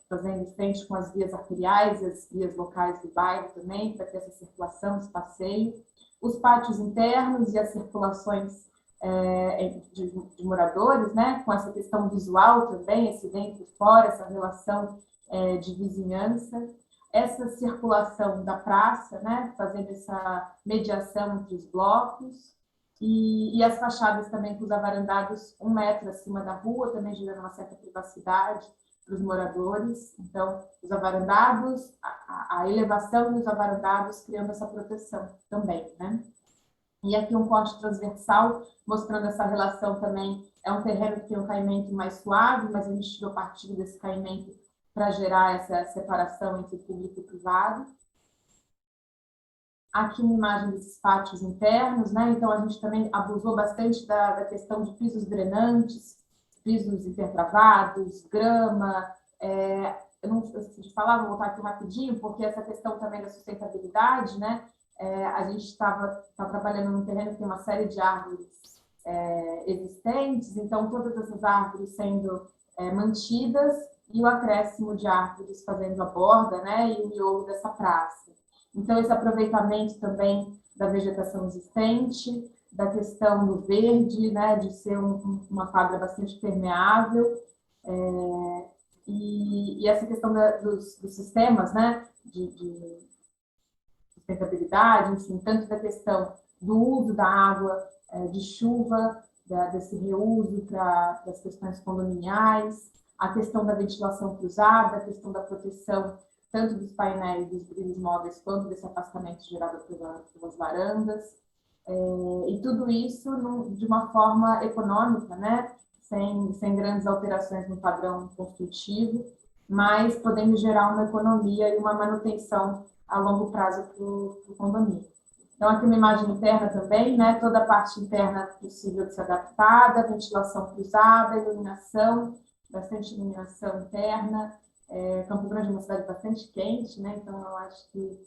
fazendo frente com as vias arteriais e as vias locais do bairro também, para ter essa circulação, esse passeio. Os pátios internos e as circulações de moradores, né, com essa questão visual também, esse dentro e fora, essa relação de vizinhança. Essa circulação da praça, né, fazendo essa mediação entre os blocos, e as fachadas também com os avarandados 1 metro acima da rua, também gerando uma certa privacidade para os moradores. Então, os avarandados, a elevação dos avarandados criando essa proteção também, né? E aqui um corte transversal, mostrando essa relação também. É um terreno que tem um caimento mais suave, mas a gente tirou partido desse caimento para gerar essa separação entre público e privado. Aqui uma imagem desses pátios internos, né? Então a gente também abusou bastante da questão de pisos drenantes, pisos intertravados, grama. Eu não sei de falar, vou voltar aqui rapidinho, porque essa questão também da sustentabilidade, né? A gente estava trabalhando num terreno que tem uma série de árvores existentes, então todas essas árvores sendo mantidas, e o acréscimo de árvores fazendo a borda, né, e o miolo dessa praça. Então, esse aproveitamento também da vegetação existente, da questão do verde, né, de ser uma quadra bastante permeável, e essa questão dos sistemas, né, de sustentabilidade, enfim, tanto da questão do uso da água de chuva, desse reuso para as questões condominiais, a questão da ventilação cruzada, a questão da proteção tanto dos painéis, dos brilhos móveis, quanto desse afastamento gerado pelas varandas, e tudo isso de uma forma econômica, né? Sem grandes alterações no padrão construtivo, mas podendo gerar uma economia e uma manutenção a longo prazo para o condomínio. Então, aqui uma imagem interna também, né? Toda a parte interna possível de ser adaptada, ventilação cruzada, iluminação, bastante iluminação interna. Campo Grande é uma cidade bastante quente, né? Então eu acho que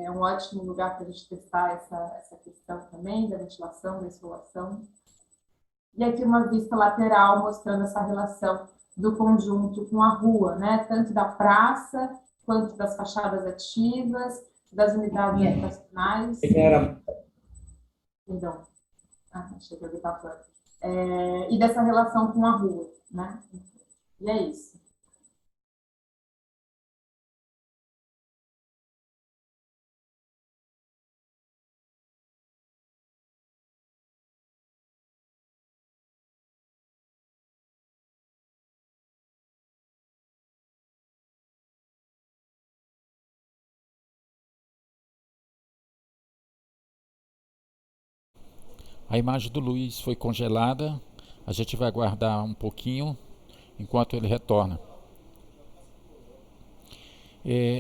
é um ótimo lugar para a gente testar essa questão também da ventilação, da insolação. E aqui uma vista lateral mostrando essa relação do conjunto com a rua, né? Tanto da praça quanto das fachadas ativas, das unidades habitacionais. Perdão. Achei que eu estava falando. E dessa relação com a rua, né? E é isso. A imagem do Luiz foi congelada. A gente vai aguardar um pouquinho enquanto ele retorna.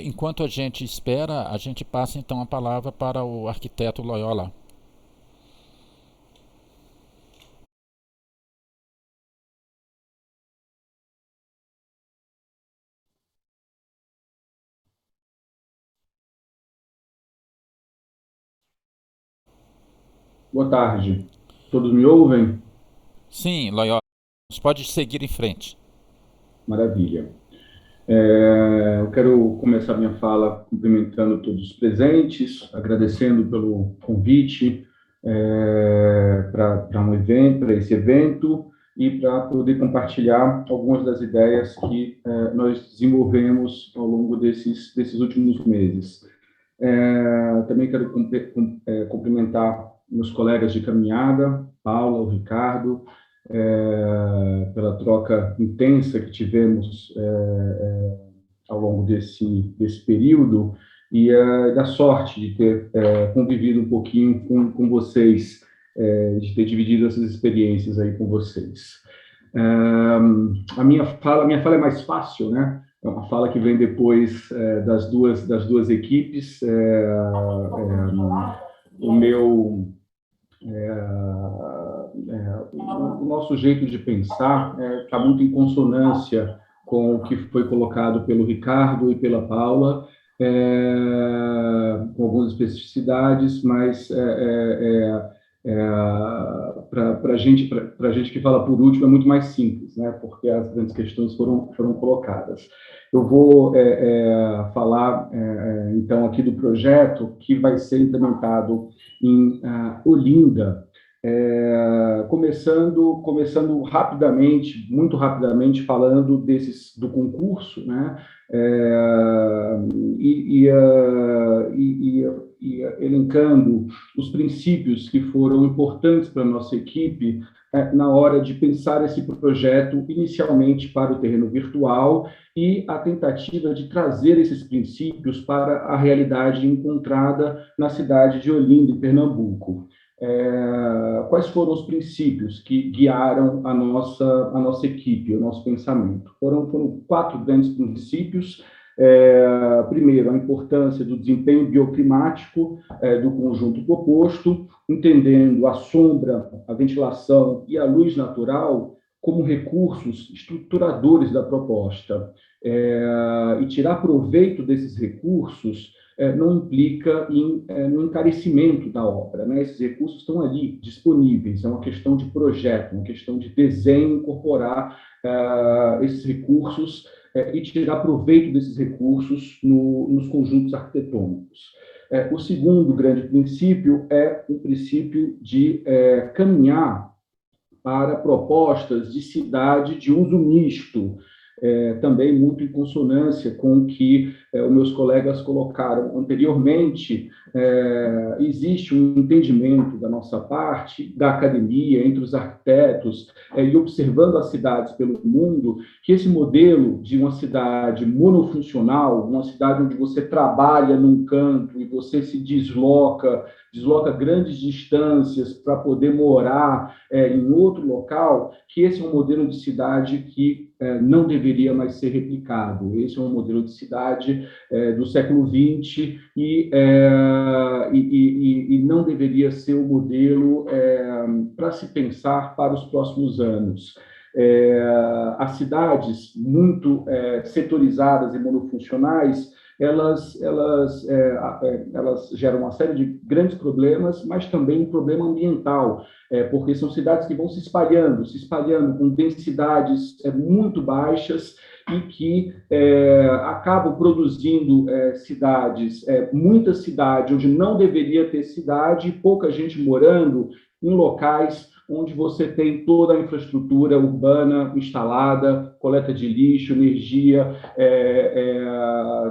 Enquanto a gente espera, a gente passa então a palavra para o arquiteto Loyola. Boa tarde. Todos me ouvem? Sim, Loyola. Você pode seguir em frente. Maravilha. Eu quero começar minha fala cumprimentando todos os presentes, agradecendo pelo convite para esse evento e para poder compartilhar algumas das ideias que nós desenvolvemos ao longo desses últimos meses. Também quero cumprimentar meus colegas de caminhada, Paula, o Ricardo, pela troca intensa que tivemos ao longo desse período, e da sorte de ter convivido um pouquinho com vocês, de ter dividido essas experiências aí com vocês. A minha fala é mais fácil, né? É uma fala que vem depois das duas equipes. O nosso jeito de pensar está muito em consonância com o que foi colocado pelo Ricardo e pela Paula, com algumas especificidades, mas para a gente que fala por último é muito mais simples, né? Porque as grandes questões foram colocadas. Eu vou falar, então, aqui do projeto que vai ser implementado em Olinda, começando rapidamente, muito rapidamente, falando do concurso, né? E elencando os princípios que foram importantes para a nossa equipe na hora de pensar esse projeto inicialmente para o terreno virtual e a tentativa de trazer esses princípios para a realidade encontrada na cidade de Olinda, em Pernambuco. Quais foram os princípios que guiaram a nossa equipe, o nosso pensamento? Foram 4 grandes princípios. Primeiro, a importância do desempenho bioclimático do conjunto proposto, entendendo a sombra, a ventilação e a luz natural como recursos estruturadores da proposta. E tirar proveito desses recursos não implica no encarecimento da obra, né? Esses recursos estão ali, disponíveis, é uma questão de projeto, uma questão de desenho, incorporar esses recursos e tirar proveito desses recursos nos conjuntos arquitetônicos. O segundo grande princípio é o princípio de caminhar para propostas de cidade de uso misto, também muito em consonância com o que os meus colegas colocaram anteriormente. Existe um entendimento da nossa parte, da academia, entre os arquitetos, e observando as cidades pelo mundo, que esse modelo de uma cidade monofuncional, uma cidade onde você trabalha num canto e você se desloca grandes distâncias para poder morar em outro local, que esse é um modelo de cidade que não deveria mais ser replicado. Esse é um modelo de cidade do século XX e não deveria ser o modelo para se pensar para os próximos anos. As cidades muito setorizadas e monofuncionais, elas geram uma série de grandes problemas, mas também um problema ambiental, porque são cidades que vão se espalhando com densidades muito baixas e que acabam produzindo muita cidade onde não deveria ter cidade e pouca gente morando em locais onde você tem toda a infraestrutura urbana instalada, coleta de lixo, energia,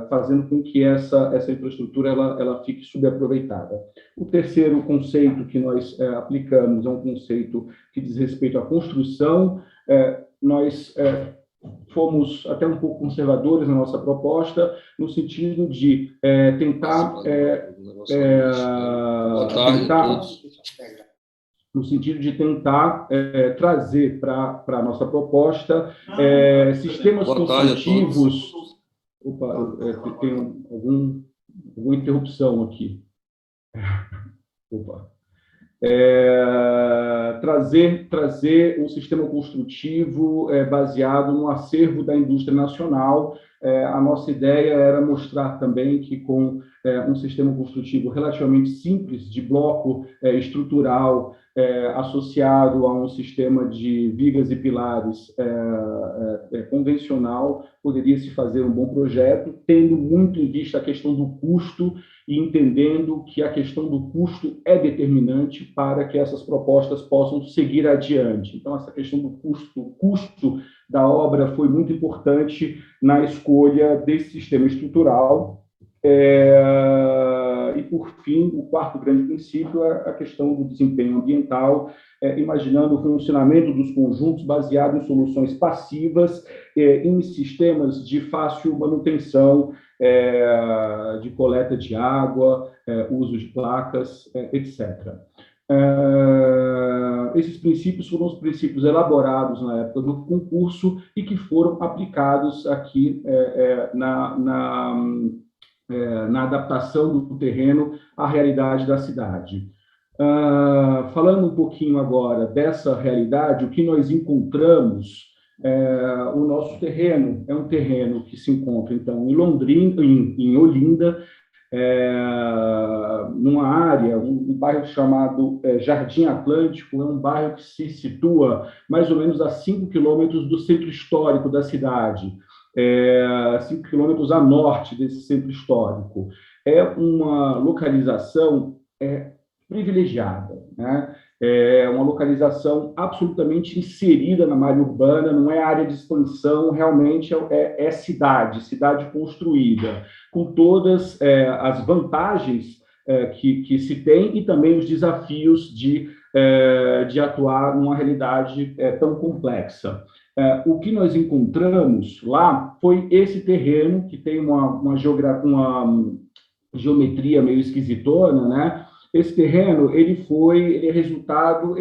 fazendo com que essa infraestrutura ela fique subaproveitada. O terceiro conceito que nós aplicamos é um conceito que diz respeito à construção. Nós fomos até um pouco conservadores na nossa proposta, no sentido de tentar trazer para a nossa proposta sistemas construtivos. Opa, tem alguma interrupção aqui. Opa. Trazer um sistema construtivo baseado no acervo da indústria nacional, a nossa ideia era mostrar também que com um sistema construtivo relativamente simples, de bloco estrutural, associado a um sistema de vigas e pilares convencional, poderia se fazer um bom projeto, tendo muito em vista a questão do custo e entendendo que a questão do custo é determinante para que essas propostas possam seguir adiante. Então, essa questão do custo, o custo da obra foi muito importante na escolha desse sistema estrutural. E, por fim, o quarto grande princípio é a questão do desempenho ambiental, imaginando o funcionamento dos conjuntos baseado em soluções passivas, em sistemas de fácil manutenção, de coleta de água, uso de placas, etc. Esses princípios foram os princípios elaborados na época do concurso e que foram aplicados aqui na adaptação do terreno à realidade da cidade. Falando um pouquinho agora dessa realidade, o que nós encontramos, o nosso terreno é um terreno que se encontra, então, em Londrina, em Olinda, numa área, um bairro chamado Jardim Atlântico, é um bairro que se situa mais ou menos a 5 quilômetros do centro histórico da cidade, 5 quilômetros a norte desse centro histórico. É uma localização privilegiada, né? É uma localização absolutamente inserida na malha urbana, não é área de expansão, realmente é cidade construída, com todas as vantagens que se tem e também os desafios de atuar numa realidade tão complexa. O que nós encontramos lá foi esse terreno, que tem uma geometria meio esquisitona, né? Esse terreno, ele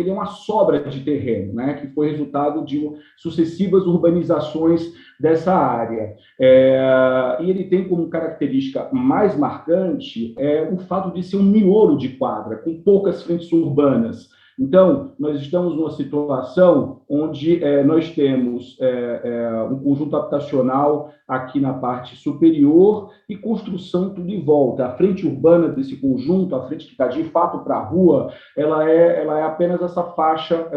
é uma sobra de terreno, né, que foi resultado de sucessivas urbanizações dessa área. E ele tem como característica mais marcante o fato de ser um miolo de quadra, com poucas frentes urbanas. Então, nós estamos numa situação onde nós temos um conjunto habitacional aqui na parte superior e construção tudo em volta. A frente urbana desse conjunto, a frente que está de fato para a rua, ela é apenas essa faixa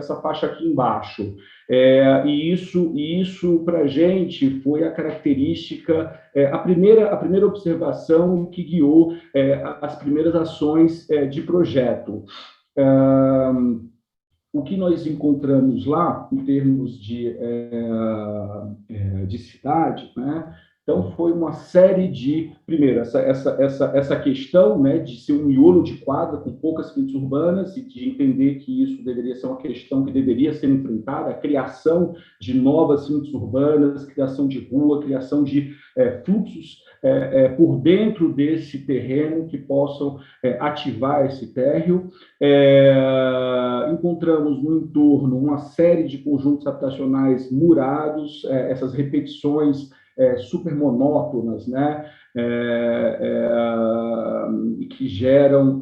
aqui embaixo. E isso para a gente foi a característica, a primeira observação que guiou as primeiras ações de projeto. O que nós encontramos lá, em termos de cidade, né? Então, foi uma série de... Primeiro, essa questão, né, de ser um miolo de quadra com poucas frentes urbanas e de entender que isso deveria ser uma questão que deveria ser enfrentada, a criação de novas frentes urbanas, criação de rua, criação de fluxos por dentro desse terreno que possam ativar esse térreo. Encontramos no entorno uma série de conjuntos habitacionais murados, essas repetições super monótonas, né? Que geram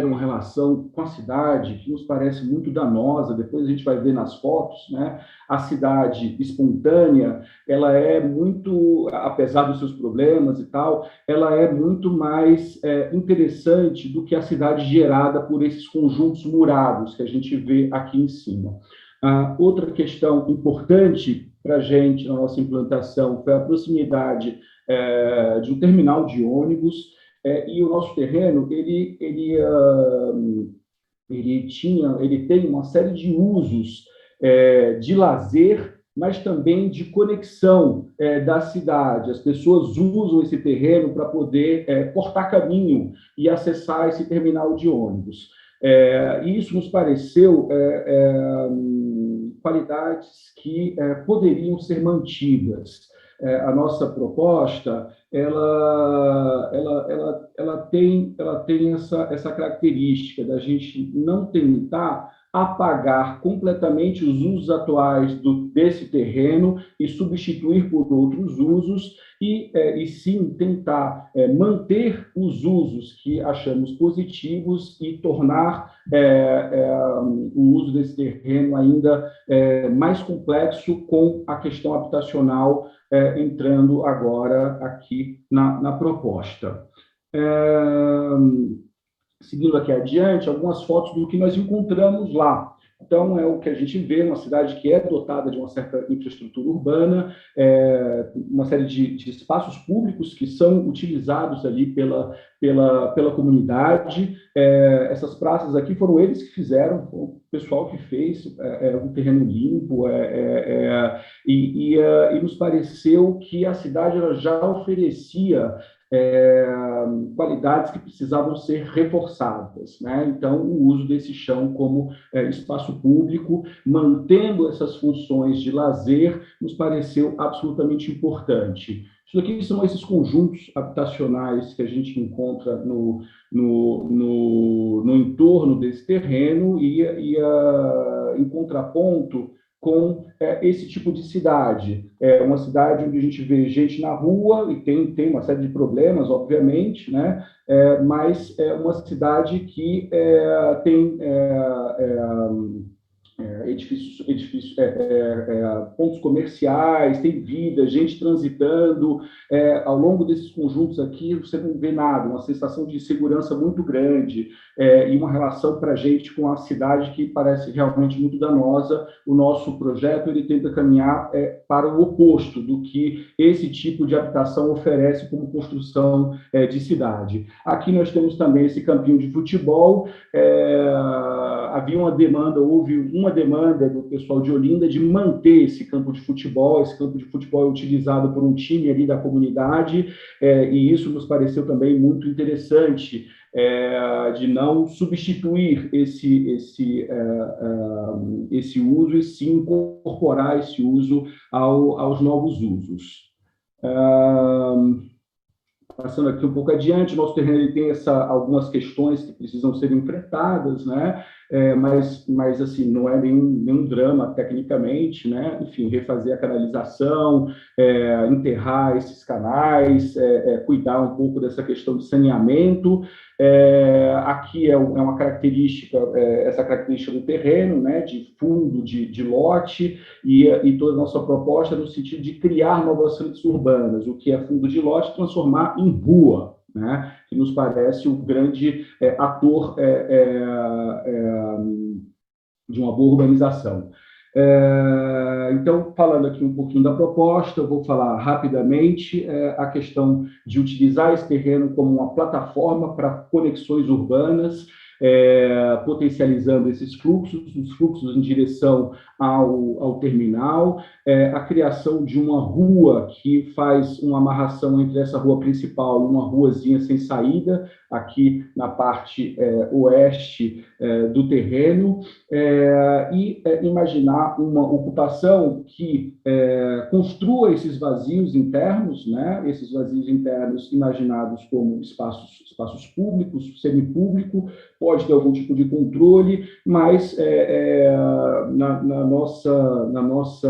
uma relação com a cidade que nos parece muito danosa. Depois a gente vai ver nas fotos, né? A cidade espontânea, ela é muito, apesar dos seus problemas e tal, ela é muito mais interessante do que a cidade gerada por esses conjuntos murados que a gente vê aqui em cima. Outra questão importante para a gente, na nossa implantação, foi a proximidade de um terminal de ônibus, e o nosso terreno, ele tem uma série de usos de lazer, mas também de conexão da cidade. As pessoas usam esse terreno para poder cortar caminho e acessar esse terminal de ônibus. E isso nos pareceu qualidades que poderiam ser mantidas. A nossa proposta, ela tem essa característica da gente não tentar apagar completamente os usos atuais desse terreno e substituir por outros usos e sim tentar manter os usos que achamos positivos e tornar o uso desse terreno ainda mais complexo, com a questão habitacional entrando agora aqui na proposta. Seguindo aqui adiante, algumas fotos do que nós encontramos lá. Então, é o que a gente vê, uma cidade que é dotada de uma certa infraestrutura urbana, uma série de espaços públicos que são utilizados ali pela comunidade. Essas praças aqui foram eles que fizeram, foi o pessoal que fez, um terreno limpo, e nos pareceu que a cidade ela já oferecia qualidades que precisavam ser reforçadas, né? Então, o uso desse chão como espaço público, mantendo essas funções de lazer, nos pareceu absolutamente importante. Isso aqui são esses conjuntos habitacionais que a gente encontra no entorno desse terreno e em contraponto com esse tipo de cidade. É uma cidade onde a gente vê gente na rua e tem uma série de problemas, obviamente, né? Mas é uma cidade que tem edifícios, pontos comerciais, tem vida, gente transitando. Ao longo desses conjuntos aqui, você não vê nada, uma sensação de segurança muito grande e uma relação para a gente com a cidade que parece realmente muito danosa. O nosso projeto ele tenta caminhar para o oposto do que esse tipo de habitação oferece como construção de cidade. Aqui nós temos também esse campinho de futebol. Houve uma demanda do pessoal de Olinda de manter esse campo de futebol. Esse campo de futebol é utilizado por um time ali da comunidade, e isso nos pareceu também muito interessante, de não substituir esse uso, e sim incorporar esse uso aos novos usos. Passando aqui um pouco adiante, o nosso terreno ele tem algumas questões que precisam ser enfrentadas, né? Mas assim, não é nenhum drama tecnicamente, né? Enfim, refazer a canalização, enterrar esses canais, cuidar um pouco dessa questão de saneamento. Aqui é uma característica, essa característica do terreno, né? De fundo, de lote, e toda a nossa proposta no sentido de criar novas frentes urbanas. O que é fundo de lote, transformar em rua, né? Que nos parece o grande ator de uma boa urbanização. Então, falando aqui um pouquinho da proposta, eu vou falar rapidamente a questão de utilizar esse terreno como uma plataforma para conexões urbanas, potencializando esses fluxos, os fluxos em direção ao terminal, a criação de uma rua que faz uma amarração entre essa rua principal e uma ruazinha sem saída, aqui na parte oeste do terreno, e imaginar uma ocupação que construa esses vazios internos, né? Esses vazios internos imaginados como espaços públicos, semipúblico, pode ter algum tipo de controle, mas na nossa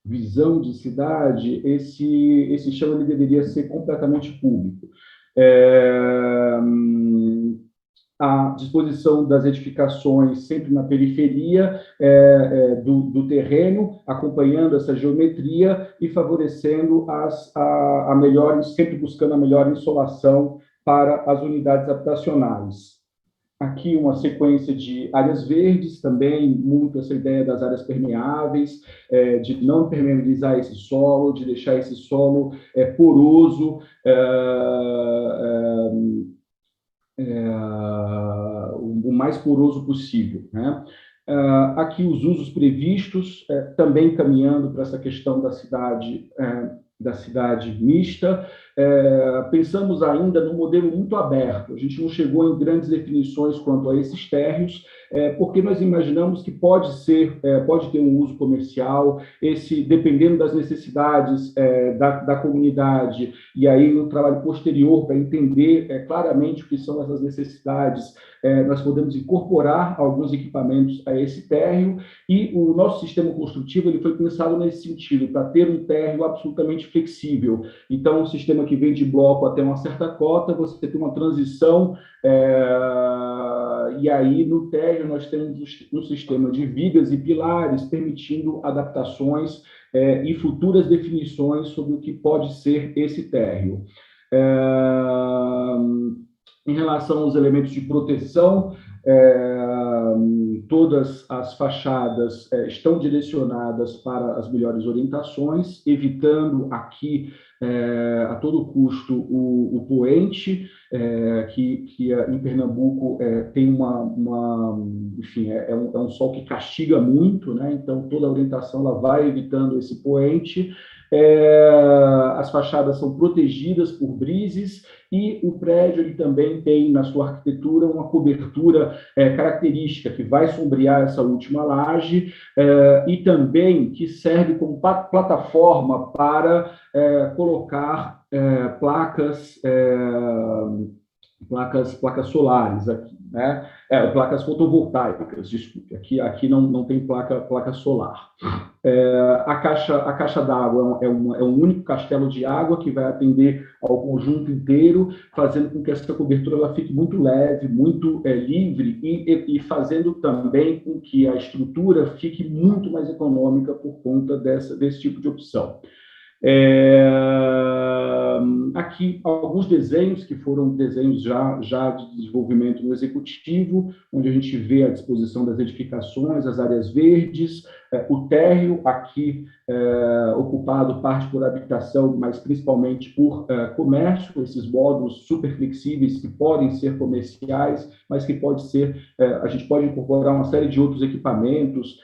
visão de cidade, esse chão ele deveria ser completamente público. A disposição das edificações sempre na periferia do terreno, acompanhando essa geometria e favorecendo sempre buscando a melhor insolação para as unidades habitacionais. Aqui uma sequência de áreas verdes também, muito essa ideia das áreas permeáveis, de não permeabilizar esse solo, de deixar esse solo poroso, o mais poroso possível, né? Aqui os usos previstos, também caminhando para essa questão da cidade mista, pensamos ainda num modelo muito aberto. A gente não chegou em grandes definições quanto a esses térreos, porque nós imaginamos que pode ter um uso comercial, dependendo das necessidades da comunidade, e aí um trabalho posterior para entender claramente o que são essas necessidades, nós podemos incorporar alguns equipamentos a esse térreo, e o nosso sistema construtivo ele foi pensado nesse sentido, para ter um térreo absolutamente flexível. Então, um sistema que vem de bloco até uma certa cota, você tem uma transição, e aí no térreo nós temos um sistema de vigas e pilares, permitindo adaptações e futuras definições sobre o que pode ser esse térreo. Em relação aos elementos de proteção, todas as fachadas estão direcionadas para as melhores orientações, evitando aqui, a todo custo, o poente, que em Pernambuco tem enfim, é um sol que castiga muito, né? Então toda a orientação ela vai evitando esse poente. As fachadas são protegidas por brises, e o prédio ele também tem, na sua arquitetura, uma cobertura característica que vai sombrear essa última laje, e também que serve como plataforma para colocar placas solares aqui, né? Placas fotovoltaicas, desculpe, aqui não tem placa solar. A caixa d'água é um único castelo de água que vai atender ao conjunto inteiro, fazendo com que essa cobertura ela fique muito leve, muito livre, e fazendo também com que a estrutura fique muito mais econômica por conta desse tipo de opção. Aqui alguns desenhos que foram desenhos já de desenvolvimento no executivo, onde a gente vê a disposição das edificações, as áreas verdes, o térreo aqui ocupado parte por habitação, mas principalmente por comércio, esses módulos super flexíveis que podem ser comerciais, mas que a gente pode incorporar uma série de outros equipamentos.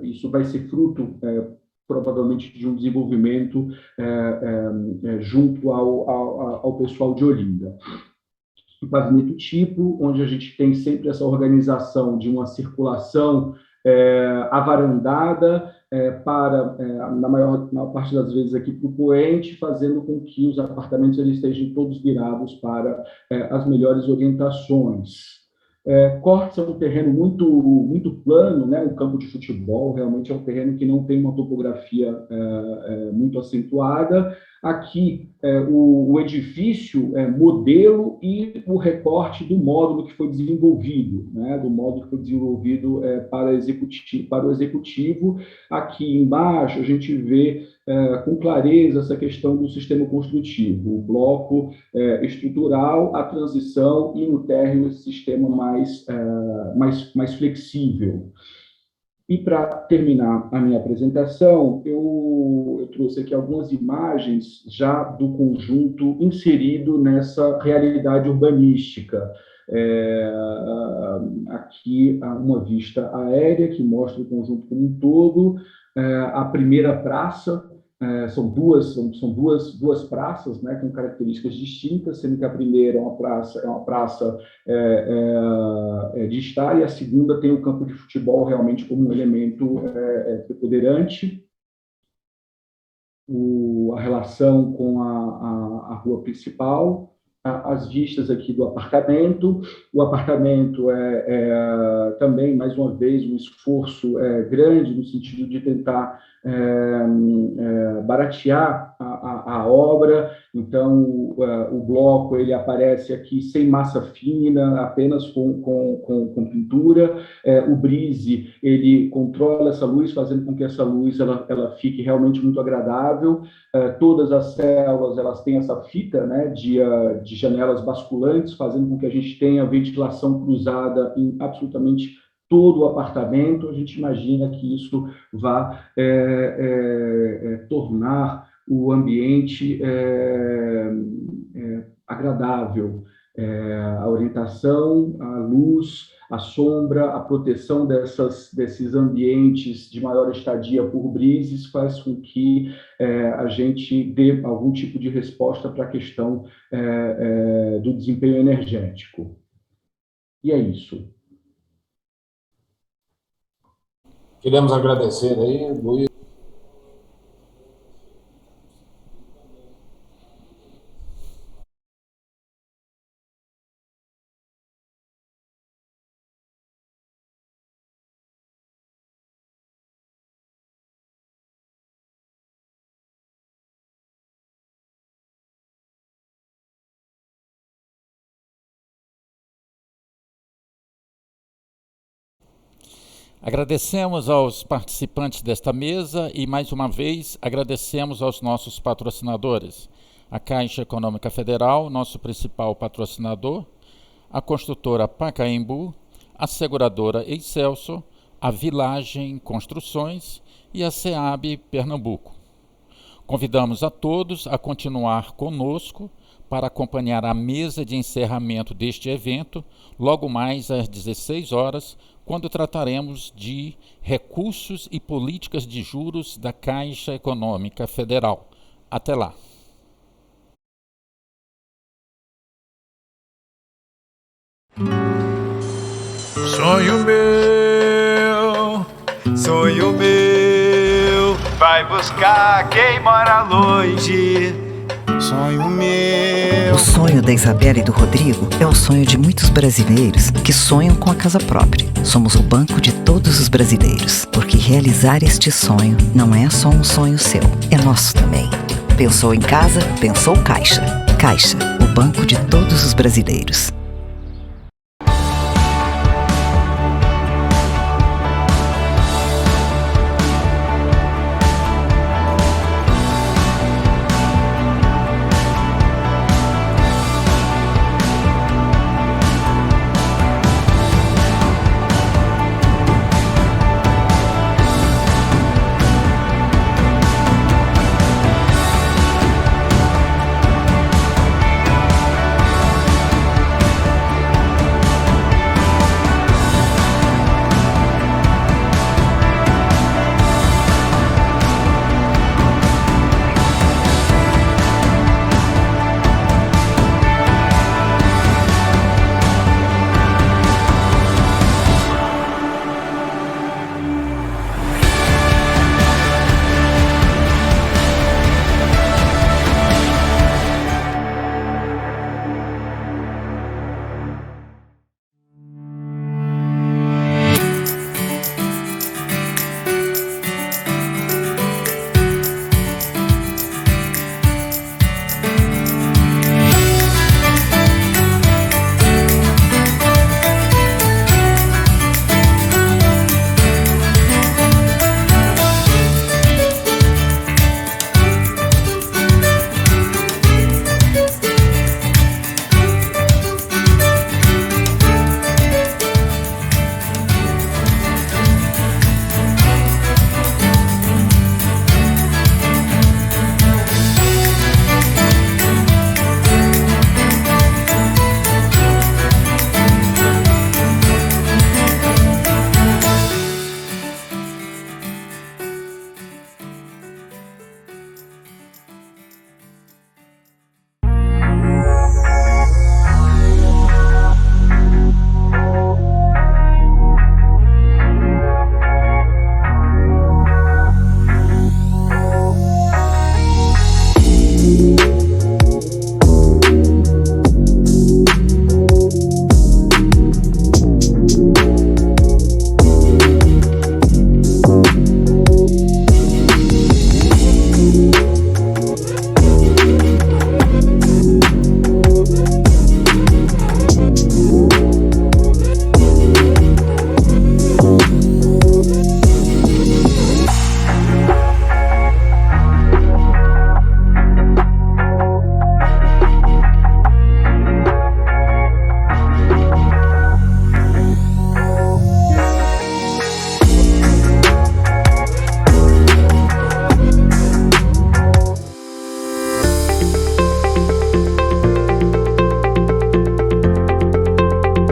Isso vai ser fruto provavelmente de um desenvolvimento junto ao pessoal de Olinda. O pavimento tipo, onde a gente tem sempre essa organização de uma circulação avarandada na maior parte das vezes aqui para o poente, fazendo com que os apartamentos eles estejam todos virados para as melhores orientações. Cortes é um terreno muito plano, né? Um campo de futebol realmente é um terreno que não tem uma topografia muito acentuada. Aqui, o edifício modelo e o recorte do módulo que foi desenvolvido, né? Do módulo que foi desenvolvido para o executivo. Aqui embaixo, a gente vê com clareza essa questão do sistema construtivo, o bloco estrutural, a transição, e no térreo esse sistema mais flexível. E para terminar a minha apresentação, eu trouxe aqui algumas imagens já do conjunto inserido nessa realidade urbanística. Aqui uma vista aérea que mostra o conjunto como um todo, a primeira praça. São duas praças, né, com características distintas, sendo que a primeira é uma praça de estar, e a segunda tem o campo de futebol realmente como um elemento preponderante. A relação com a rua principal, as vistas aqui do apartamento. O apartamento também, mais uma vez, um esforço grande no sentido de tentar baratear a obra. Então, o bloco ele aparece aqui sem massa fina, apenas com pintura. O brise ele controla essa luz, fazendo com que essa luz ela fique realmente muito agradável. Todas as células elas têm essa fita, né, de janelas basculantes, fazendo com que a gente tenha ventilação cruzada em absolutamente todo o apartamento. A gente imagina que isso vá tornar o ambiente agradável. A orientação, a luz, a sombra, a proteção desses ambientes de maior estadia por brises faz com que a gente dê algum tipo de resposta para a questão do desempenho energético. E é isso. Queremos agradecer aí, Luiz. Agradecemos aos participantes desta mesa e, mais uma vez, agradecemos aos nossos patrocinadores. A Caixa Econômica Federal, nosso principal patrocinador, a construtora Pacaembu, a seguradora Excelsior, a Vilagem Construções e a SEAB Pernambuco. Convidamos a todos a continuar conosco para acompanhar a mesa de encerramento deste evento, logo mais às 16 horas, quando trataremos de recursos e políticas de juros da Caixa Econômica Federal. Até lá. Sonho meu, vai buscar quem mora longe. Sonho meu. O sonho da Isabela e do Rodrigo é o sonho de muitos brasileiros que sonham com a casa própria. Somos o banco de todos os brasileiros, porque realizar este sonho não é só um sonho seu, é nosso também. Pensou em casa? Pensou Caixa. Caixa, o banco de todos os brasileiros.